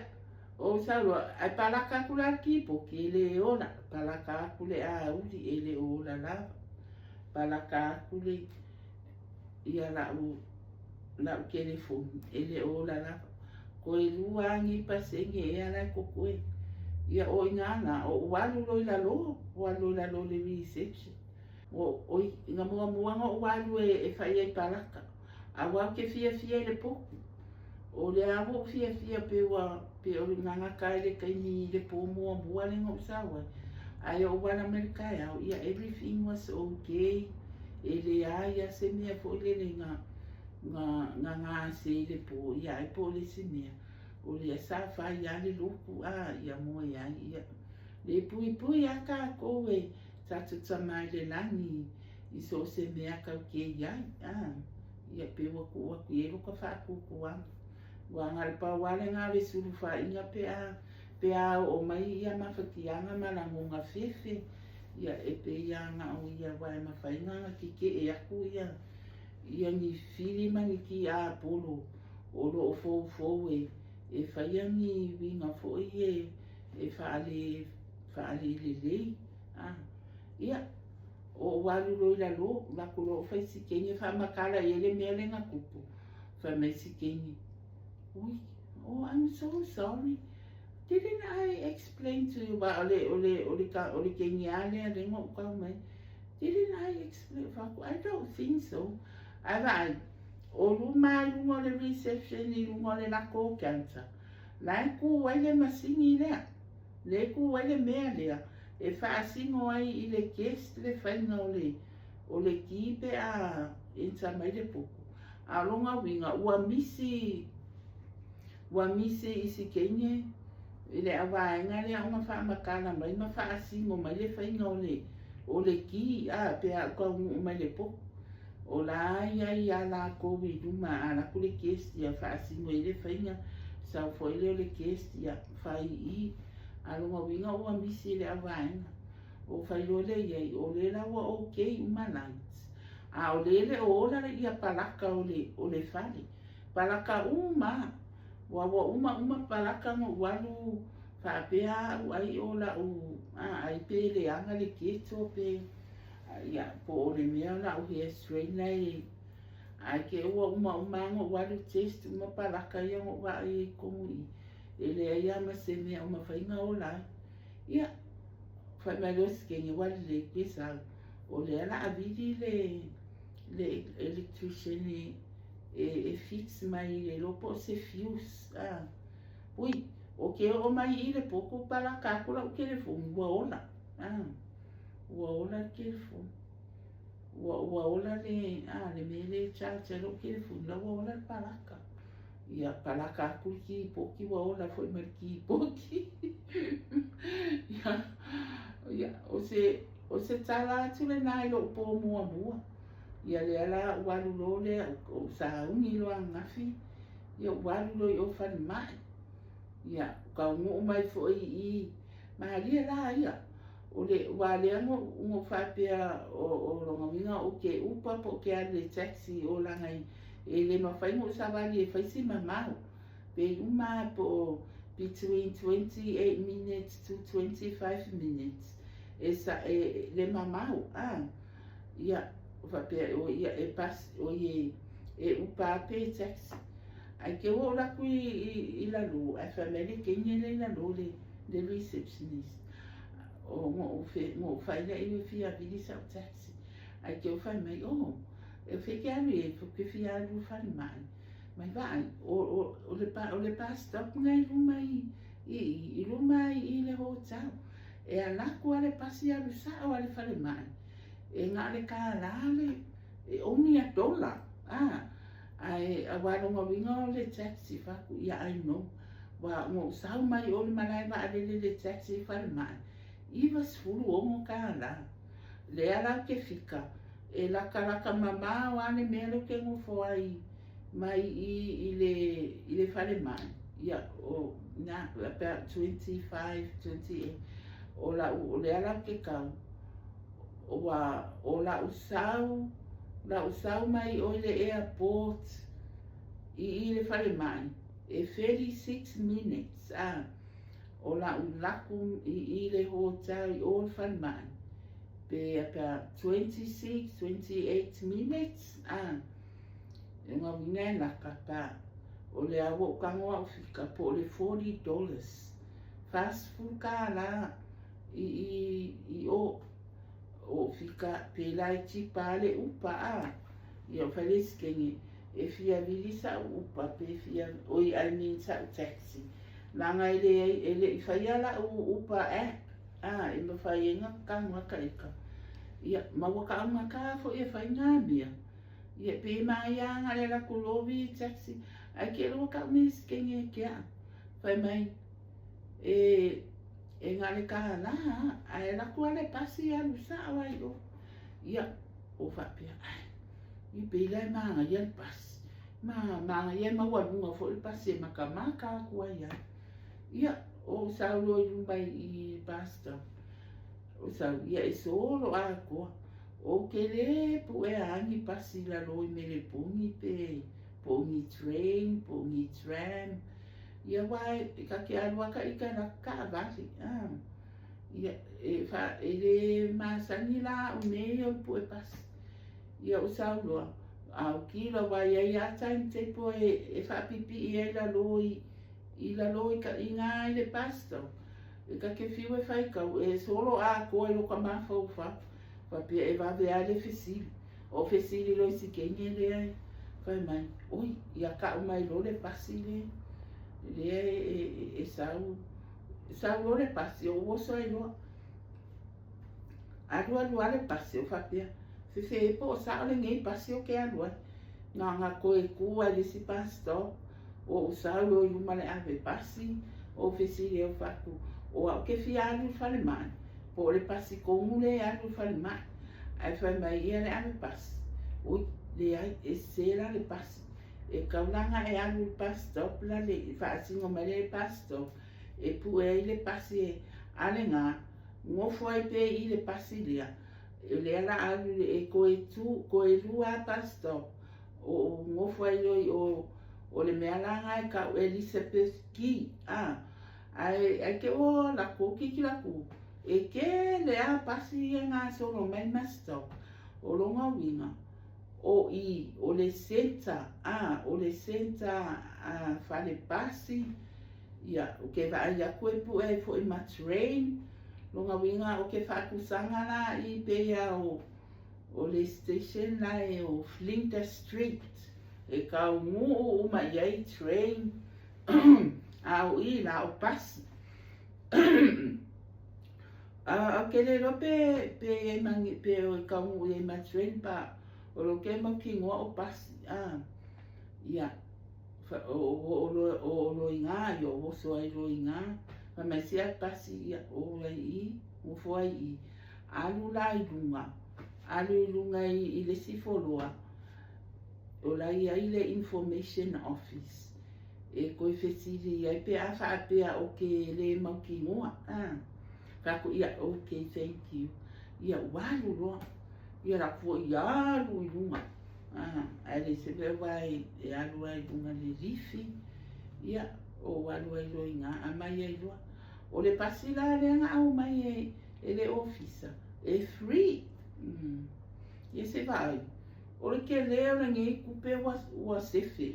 o sawa, ai palaka kula kipo ke le ona, palaka kule a uli e le ola lava, palaka kule ia la u telefoni e le ola lava, ko e luangi pasengi e ala kokoe, ia o ingana, o walu loi la lo le reception, o inga muanga o walu e fai e palaka, a wau ke fia le poku. O le awo fia pe o nganga kai le kai ni le po mua le ngau sawa. Ai o wana Amerika ia everything was okay. E le aia se mea po le nga se le po ia e po le se mea. O le sa fa ia le luku ia mo ia le pui a ka koe tatu tamai le langi I so se mea kau ke ia ia pe waku e luka fa kukuanga. Wa ngal pa wale ngale sulu fa inga pe a o mai ia mawhatianga malangunga fefe ia e pe ia nga o ia wai mawhainga ki ke e aku ia ni whiri mani ki a polo o lo o fou fou e whaia ni winga fo e whaale lei ia o walu lo ila lo la kulo o whai sikeni wha makala e le mea le ngā kupu wha mai sikeni ui oh I'm so sorry. Didn't I explain to you about ole kengi ale a rengo kau mai? Didn't I explain? I don't think so. Ai o luma i lunga le reception i lunga le lako cancer. Lai ku wai le masingi lea. Le ku wai le mea lea. E whaasingo ai i le guest le whainga o le kipe a insa mai le puku. A longa winga ua misi isi kenye ile awaenga le ona wha makana mai ma wha asingo mai le whainga o le ki a pea kau mai le po o la ia la kowi duma a la kule kesti a wha asingo i le whainga sa foi le kesti a whai i a longa winga ua misi le awaenga o whai le iei o le lawa okay umalites a o le o ola ia palaka o le whale palaka wa uma palaka ngo walu whapea ai ola ai pe le anga le keto pe ia po o le mea la o hea straightnai ai ke uma ngo walu test uma palaka ia ngo wa i kongu i le ia ma se mea uma whainga ola ia whai mai los ke ni wali le kesa o le ala avidi le electrician e fix mai le lopo se fuse ui o ke o mai i le poko pala kakula o ke le fu ua ola ke le fu ua ola le mele charger o ke le fu la ua ola palaka ia palaka aku ki poki ua ola foi mai ki poki ia o se tala atu le nai lo po mua ia le ala walu lo le o sa ungi lo ngafi ia walu lo o fan mai ia ka ngo mai fo i maria la ia o le wale ngo fa pea o lo nginga o ke upa po ke ale taxi o la ngai e le ma fai mo sa vali e fai si mamau pe uma po between 28 minutes to 25 minutes esa le mamau ia whapea o ia e pas o e upa pe taxi ai ke o la kui i la lu ai family ke nye la lu le receptionist o mo fai la i fia vidi sa taxi ai ke o fai mai e fe ke anu e ke fia lu fai mai vai o le pa stop ngai lu mai i lu mai i le hotel e ala ku ale pasi alu sa o ale fai mai e ngā le kālale e only $1 ai a wano ngawinga o le taxi whaku ia ai no wa ngō sau mai o le malai wa alele le taxi whare mai iwa sfuru o ngō kāla le ala ke fika e laka mama o ane melo ke ngō fwai mai i le whare mai ia o nga about 25, 28 o le ala ke kau o la usau mai o le airport i le whare mai e 36 minutes o la ulaku i le hotel i o le whare mai pe about 26, 28 minutes e ngā wingai laka pa o le awo kangoa o fika po le $40 fast food ka la i o fika pe lai tipa le upa ia whale skenge e fia vili sa upa pe fia oi almin sa taxi langa ele i whaia la upa e ma whaia ngā kangwa ka ika ia mawaka anga ka fo e whai ngā mia ia pe mai anga le la kulovi taxi ai ke roa ka me skenge kia whai mai e ngā le kaha ai la kua le pasi alu sa awai o ia o whapea i pēlai maanga ia le pasi maanga ia mawarunga fo le pasi e makamaka kua ia o saulo i lumbai i pasta o sa ia e solo a ko o ke le pu e angi pasi la loi me le pungi pe pungi train pungi tram ia wai ka ke alua ka ika na ka vasi ia e fa e le masani la o me o pu e pasi ia o sa loa au kila wai ia time te po e fa pipi ia la loi ka inga i le pasto e ka ke fiu e fai kau e solo a ko e lo ka mafau fa pia e va vea le fesili o fesili lo si kenye le ai fai mai oi ia ka o mai lo le pasi le e sau lo le pasi o oso ai lo alua le pasi o fa pia se e po sa le ngai pasi o ke alua nga ko e kua le si pasto o sa lo i male ave pasi o fesili o faku o ke fialu fale mai po le pasi komule alu fale mai ai fai mai ia le ave pasi oi le ai e sera le pasi e kaulanga e alu pasto la le fa singo mai le pasto e pu e le pasi e ale nga ngofo ai pe i le pasi lia e le ala alu e ko e lua pasto o ngofo ai o le mea langa e ka Elizabeth ki ai ke o la ko ki la ko e ke le a pasi e ngā solo mai masto o longa winga o le senta fale pasi ia o ke va ia ko e pu e fo i matrain longa winga o ke fa kusanga la i pe ia o le station la e o Flinders Street e ka o mai ai train au i la o pasi ke le lo pe mangi pe o ka o e matrain pa o lo ke mo ki ngo o pasi ia o lo inga yo o so ai lo inga ma me sia pasi ia o ai o fo ai alu la i lunga i le sifoloa o la ia i le information office e koe fesili ia pe a fa pe o ke le mau ki ngoa ka ko ia okay thank you ia walu lo ia la fo ia lu i lunga ale se ve vai e alu ai lunga le rifi ia o walu ai lo inga a mai ai lo o le pasila le nga au mai e le officer e free ia se vai o le ke leo le ngai kupe wa sefe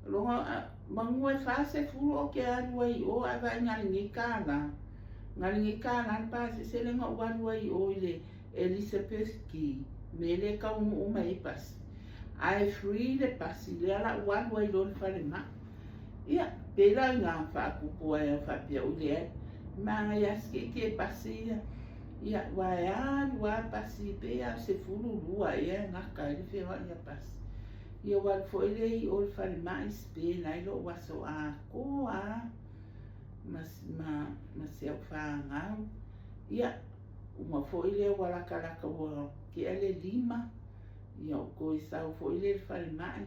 longa mangu e fase fulu o ke alu ai o a vai ngai kala pa se le nga walu ai o le Elizabeth ki me le ka o mai pas ai free le pasi le ala walu ai lo fale ma ia pela nga fa kupo e fa pia o le ma ia ke pasi ia wa pasi pe a se fulu lua ia nga ka le fe wa ia pasi ia wal fo ele o fale mais pe na lo waso a ko mas se fa nga ia uma fo ele wala kala ka wo ke ele lima ia ko isa fo ele fale mai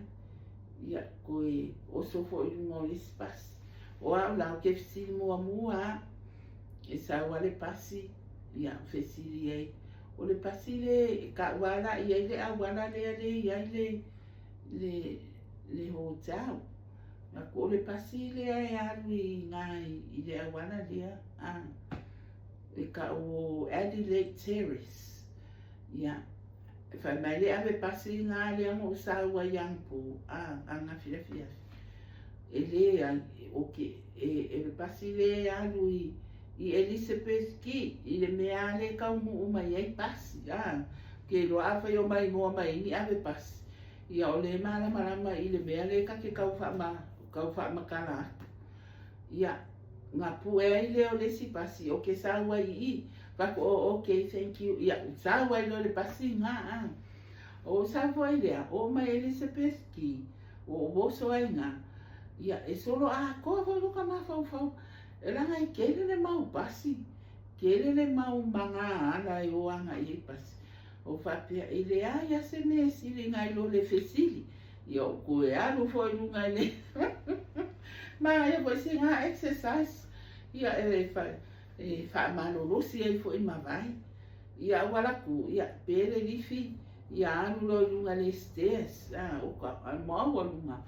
ia ko o so fo ele mo espaço o la ke si mo e sa wale pasi ia fesili ai o le pasi le ka wala ia le a wala le hotel na ko le pasi le ai ali ngai i le a wala le e ka o Adelaide Terrace ia fa mai le ave pasi ngai le mo sa wa yang pu anga fia ele okay e pasi le alu i Elizabeth ki i le mea le ka mu mai ai pasi ke lo afa yo mai mo mai ni ave pasi ia o le malama i le mea le ka ke kau fa ma kala ia nga pu e le o le si pasi o ke sa wa i fa ko okay thank you ia sa wa lo le pasi nga o sa foi le o mai Elizabeth ki o so ai nga ia e solo ko lo ka ma fa ela ngai kele le mau pasi kele le mau manga ala e o anga i pasi o fa pia ile ia se me sili ngai lo le fesili yo ko e alu fo i lunga le ma ia po si nga exercise ia e fa e whamalolosi ai fo i mawai. Ia walaku, ia pere lifi, ia anu lo lunga le stairs, o ka mau lunga.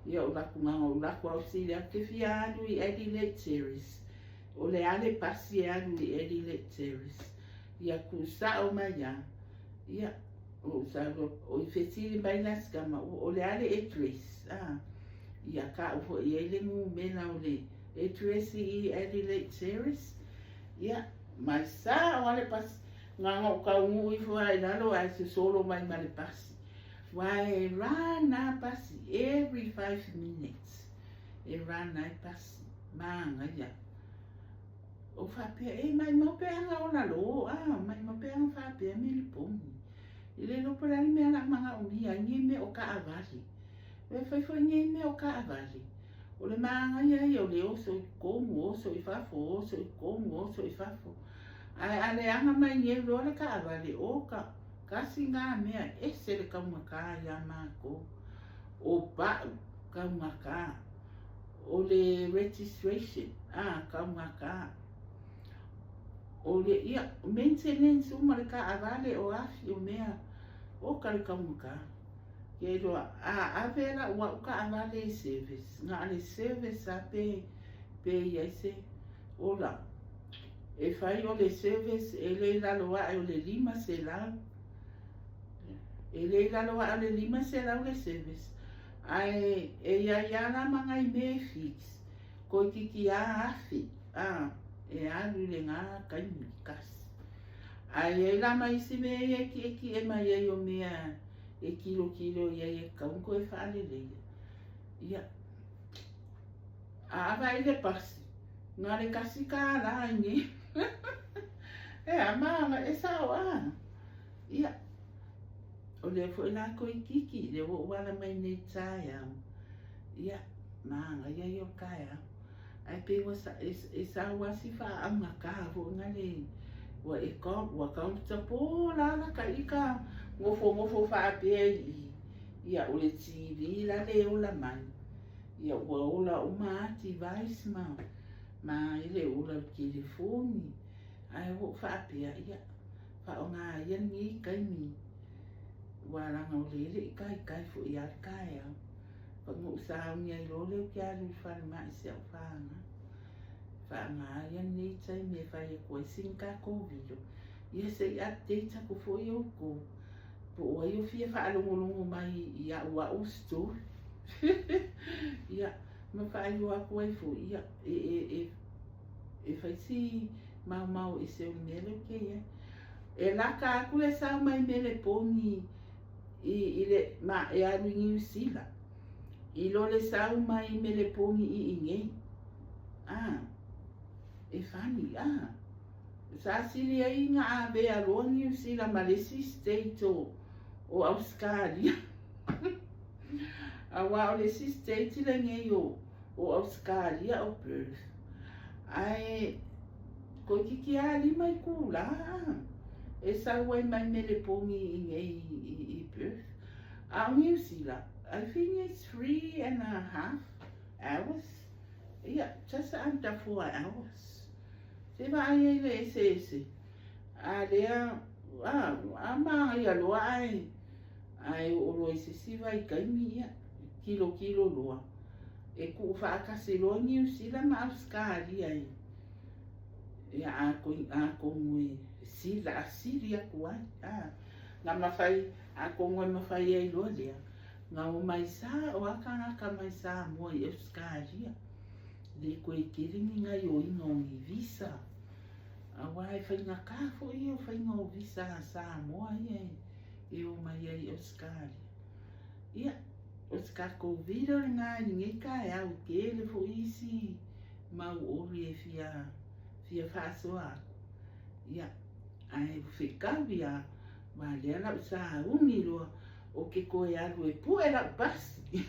Ia o laku nganga o laku au si lea ke fia anu i Adelaide Terrace. O le ale pasi anu i Adelaide Terrace. Ia ku sa o mai ia. Ia, o sa o i fetiri mai naskama, o le ale address. Ia ka ufo i ele ngu mena o le address i Adelaide Terrace. Ia, mai sa o ale pasi. Nganga o ka ungu i fua i nalo ai se solo mai male pasi. Wai rana pasi every 5 minutes. E rana i pasi. Manga ia. O whapea, mai maupeanga o na lo. Mai maupeanga whapea me li pongi. I le lopo rani mea la manga o mia. Nye me o ka avali. We whaifo nye me o ka avali. O le manga ia i o le oso i kongu, oso i fafo, oso i kongu, oso i fafo. Ai ale anga mai nye lo le ka avali o ka. Kasi ngā mea ese le kaumaka ia mako. O bau kaumaka. O le registration, kaumaka. O le ia maintenance uma le ka avale o afi o mea o ka le kaumaka. Ke roa, avela ua uka avale i service. Ngā le service a pe ia se o la. E fai o le service e le laloa o le 5 se lau. E le laloa o le 5 se lau le service. Ai e ia la manga i me fix. Ko kiki a afi. E alu le ngā kaimi kasi. Ai e la mai si me e ki e mai e o mea e kilo e kaunko e whaale leia. Ia. Awa i le pasi. Ngā le kasi ka la inge. Maanga e sao Ia. O le fo ina ko i kiki, le wo wala mai nei tai au. Ia, maanga ia i o kai au. Ai pe wa sa wasi fa anga ka fo ngale wa e kaunta po la ka ika ngofo fa pe i. Ia o le TV la le o la mai. Ia ua ola o maati device ma ile ola o telefoni. Ai wo fa pe ia. Fa o ngā ia ni kaimi. Waranga o lele i kai fo i ar kai au. Pa ngu sa unga i lole o kia lui whare mai se au whanga. Whanga ia nei tai me whai e koe sinka kōwiro. Ia se i update ako fo i o ko. Po o ai o fia whaalongolongo mai i a ua o store. Ia, ma whai o ako ai fo ia e whai si mau e se o mele o ke ia. E laka aku le sao mai mele pongi i le ma e aru New Zealand. I lo le sao mai me le pongi i ingei. E fani, Sa sili ai ngā ave a loa New Zealand ma le si state o Australia. A wa o le si state le ngei o Australia o Perth. Ai, ko kiki a lima i kula. E sa wai mai me le pongi i ngei i Perth. A New Zealand, I think it's 3.5 hours. Yeah, just under 4 hours. Se vai ai le ese. A lea, ama ia loa ai o loa ese si vai kaimi ia. Kilo loa. E ku whaakase loa New Zealand ma Australia ai. Ia a ko mui. Siria kuai. Nga mawhai, a kongo mawhai ai loa lea. Nga o mai sa, o aka mai sa mua i Euskaria. Le koe kiringi ngai o inga o ni visa. A wai whai ngā kāfo i o whai ngā o visa sa mua i ai. E o mai ai Euskaria. Ia, Euskako vira ngā nge kai au ke le fo isi. Mau ori e fia whaasoa. Ia. Ai whikawi a ma lea lau sa ungi loa o ke koe alu e pue lau pasi.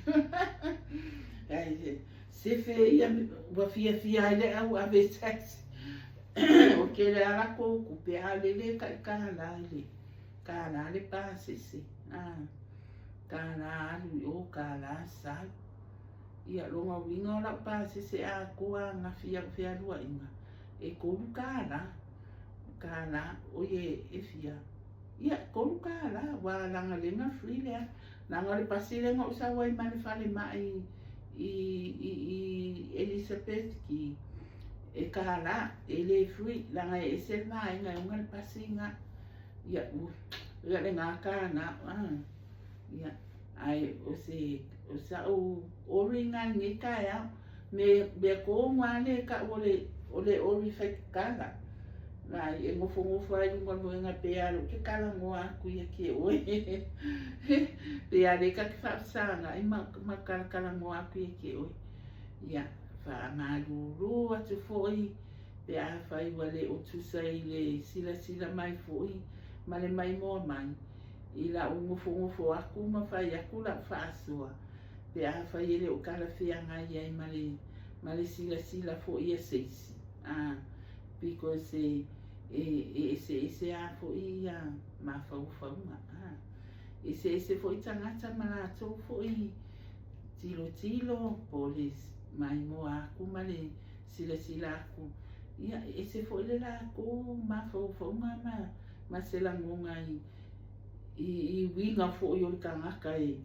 Ai se fe ia wa fia ele au ave taxi. O ke le ala ko kupe a lele kai ka la le pasi se. Ka la alu o ka la sal. Ia longa winga lau pasi se a kua nga fia lua inga. e kolu kala o ye e fia ia kolu kala wa langa lenga free lea langa le pasilenga o sa wai male fale mai i Elizabeth ki e kala e le free langa e se mai nga unga le pasinga ia ia le ngā kāna ia ai o sa o ringa ngi kaya me ko ngale ka ole ori fai kala na e ngofo ai ngol nga pe alo ke kala ngoa ku ia ke oi pe ale ka fa sanga i ma kala ngoa ku ia ke oi ia fa malulu atu foi pe a fai wale o tu sai le sila mai foi male mai mo mai ila ngofo aku ma fai aku la fa sua pe a fai ele o kala fianga ia male sila foi ia seisi because ese a foi ia ma fau ese foi tangata malato foi tilo polis mai mo aku male sila aku ia ese foi le la ko ma fau ma se la ngonga i winga fo yo kangaka e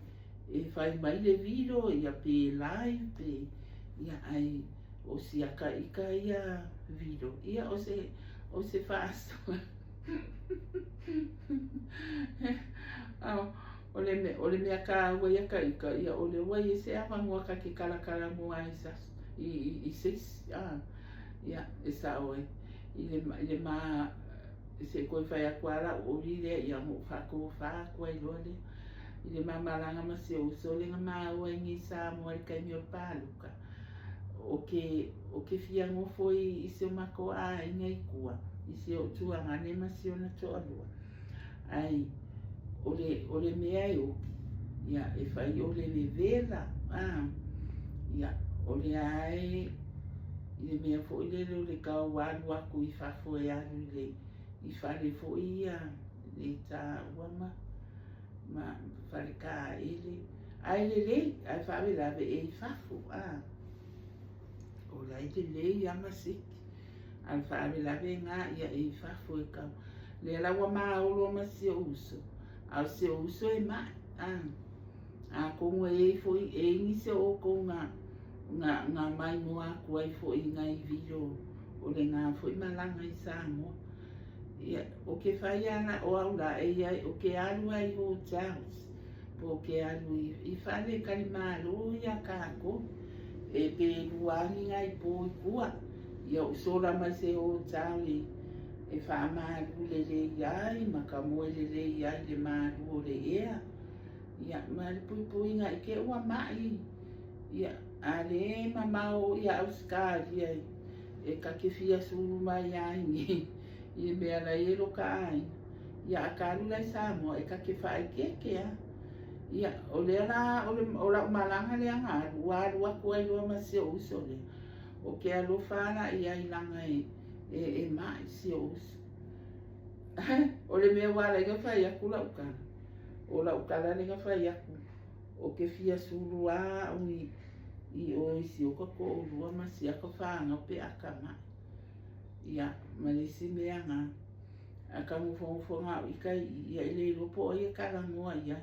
fai mai le video ia pe live pe ia ai o si aka ika ia video ia o se fast ole me aka wa ia ka ika ia ole wa ia se ava ngua ka ke kala mo ai sa i ses ia esa oi ile ma se ko fai akwala o rile ia mo fa ko ai lole ile malanga ma se o sole nga ma o ngi sa mo ka mi o paluka o ke fia ngo foi i se mako a ngai kua i se o tu anga ne ma se ona to alua ai ole me ai o ia e fai ole le vela ia ole ai ile me foi le ka wa ku i fa foi a le i fale fo ia le ta wama ma fale ka ele ai ai fale la ve e fafo o la le ia masik al fale la ve nga ia e fafo e ka le la wama o lo ma se uso al se uso e ma ko e foi e ni se o ko nga mai mo aku ai fo i ngai video o le nga foi malanga i sa mo ia o ke fai ana o aula e ia o ke alu ai o Charles po ke alu i fale kalimalo ia kako e pe luani ngai po kua ia o sola mai se o Charles e fa malu le ai makamo le ai le malu le ia mal pui ngai ke ua mai ia ale mamao ia Oscar ia e ka ke fia suru mai ai ni i mea la elo ka ai ia akalu lai Samoa e ka ke whae keke ia o lea la o la umalanga lea ngā rua kua i lua ma se uso le o ke alo whana i ai langa e mai se uso o le mea wala inga whae aku la ukala o la ukala inga whae aku o ke fia suru a ui i o isi o kako o lua ma si aka whaanga pe aka mai ia malisi mea ngā aka ngufo ngā ika ia ile ilopo o ia karangoa ia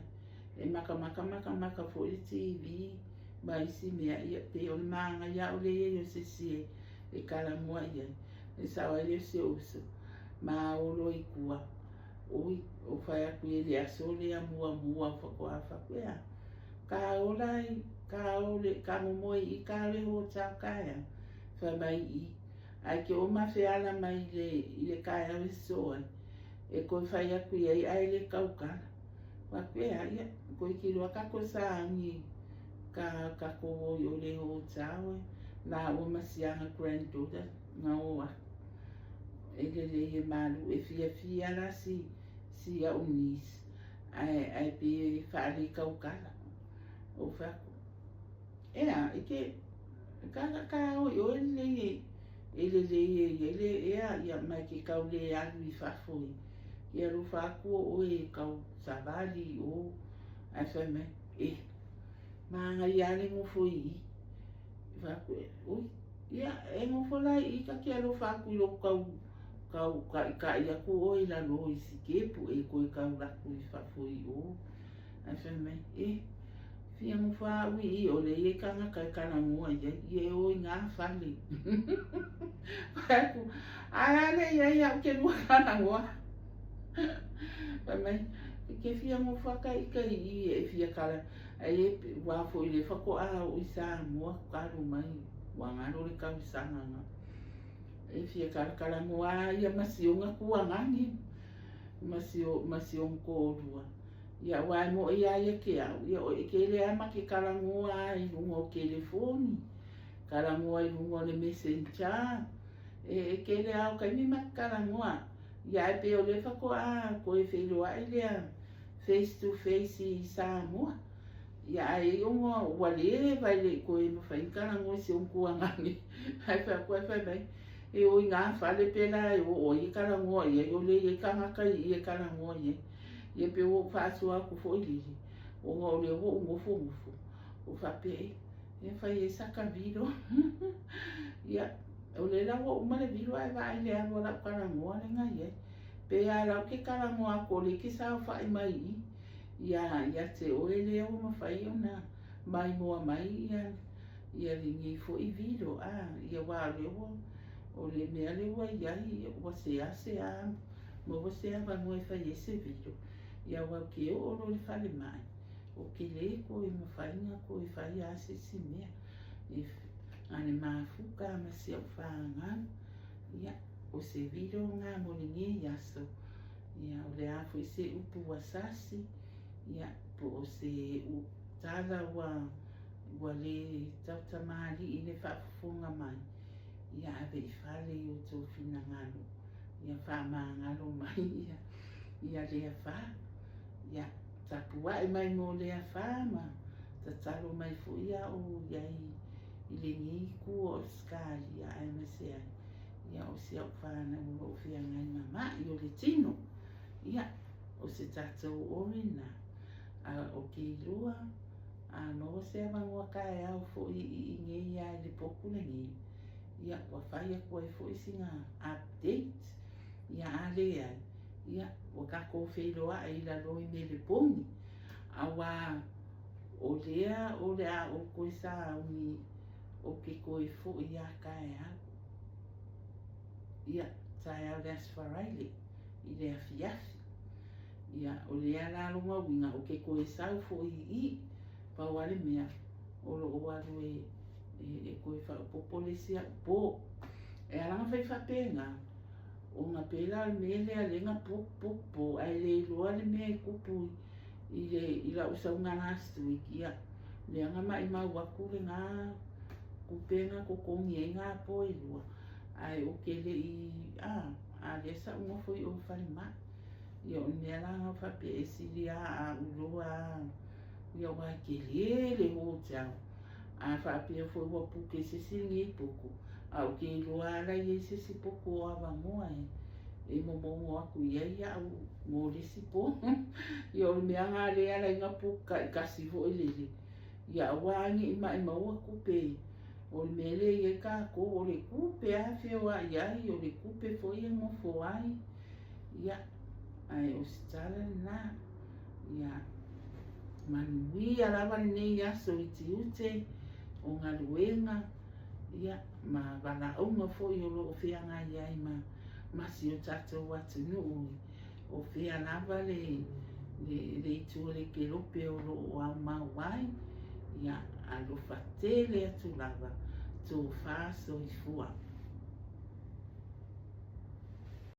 e maka fo i TV ma isi mea ia pe o le maanga ia o le ia se sie e karangoa ia e sawa ia se uso ma o lo i kua o whai aku e le aso le a mua whakoa whakoea ka olai ka momoi i ka le ho tau kaya whai mai i ai ke o mawhiala mai le kaya le soa e koe whai aku i ai le kaukara wakwea ia koe ki roa kako saangi ka kowo i o le ho tau la o masianga granddaughter ngā oa e le malu e fia la si a unis ai pe whaare kaukara o whako ea ike ka o yo ele ia mai ke kau le alu i whafoi ia ru whako o e kau savali o ai whame ma ngai ale mo foi whako ui ia e mo fola I ka ke alo fa ku lo ka ia ku o I la lo I si ke pu e ko ka la ku I fa fu I o a fe me fia mo fa wi o le e ka nga ka na mo ye o nga fa le pa ku a le ia ke mo ka na mo pa me ke fia mo fa ka I e fia kala ai wa fo I le fa ko a o I sa mo ka ru mai wa nga ro le ka sa nga e fia kala mo a ia masio nga ku nga ni masio ko rua ia wa mo ia ke a ia o ke le ama ke kala mo a I mo telefoni kala mo I mo le messenger e ke le au ka ni makala mo ia pe o le fa ko a ko e fe lo ai le face to face I sa mo ia ai o wale vai le ko e fa kala mo se un ku nga ni ai fa ko fa mai e o nga fa le pela e o I kala mo ia o le e ka ka I kala mo ia pe o fa so ku fo I o ngo le o fo o fa pe e fa e sa ka viro ia o le la o ma le viro ai vai le a la kala mo le nga ia pe a la ke kala mo a ko le ki sa fa I mai ia te o le o ma fa I ona mai mo mai ia le ni fo I viro ia wa le o le mea le wa ia wa se a mo você vai mo fa esse vídeo ia wa ke o lo fa le mai o ke le ko mo fa nga ko fa ia se si mea if ane ma fuka ma se fa nga ia o se vídeo nga mo ni ia so ia o le a foi se upu wasasi ia po o se u tala wa le tauta mali I le fa funga mai ia ave fale o to fina ngalo ia fa ma ngalo mai ia le fa ia tapua I mai mo le fa ma tatalo mai fu ia o ia I le ni ku o skali ia ai me se ia o se fa na o fia ngai mama I o le tino ia o se tatou orina o ke lua no se va mo ka e au fo I nge ia le poku le ni ia wa fa ia ko e fo I singa update ia ale ia o ka ko fe loa I la lo I me le pongi awa o lea o ko sa uni o ke ko e fo ia ka e ia tai au le asfaraile I le afiafi ia o lea la longa winga o ke ko e sa fo I pa wale mea o lo o alu e ko e fa popolesi po e ala fa fa penga o nga pela me le alenga po ai le loa le me kupu I la usa nga last week ia le nga mai ma wa ku le nga kupenga ko kongi nga po I lua ai o ke le a le sa mo foi o fa ma ia o me la nga fa pe esilia a uloa ia wa ke le ho tau a fa pe foi wa pu ke se singi poku au ke loa la ye se si poku ava moa e mo aku ia au mo le si po ia o me anga le ala inga pu ka si fo le ia wangi ma wa ku pe o me le ye ka ko o le ku pe a fe wa ia o le ku pe fo ia mo fo ai ia ai o stala na ia manui ala va nei ia so iti ute o nga luenga ia ma bala o ma fo yo lo fe anga ia ma si o tato watu no o fe alava le tu le ke lo pe o lo wa ma wai ia alo fatele atu lava tu fa so i fua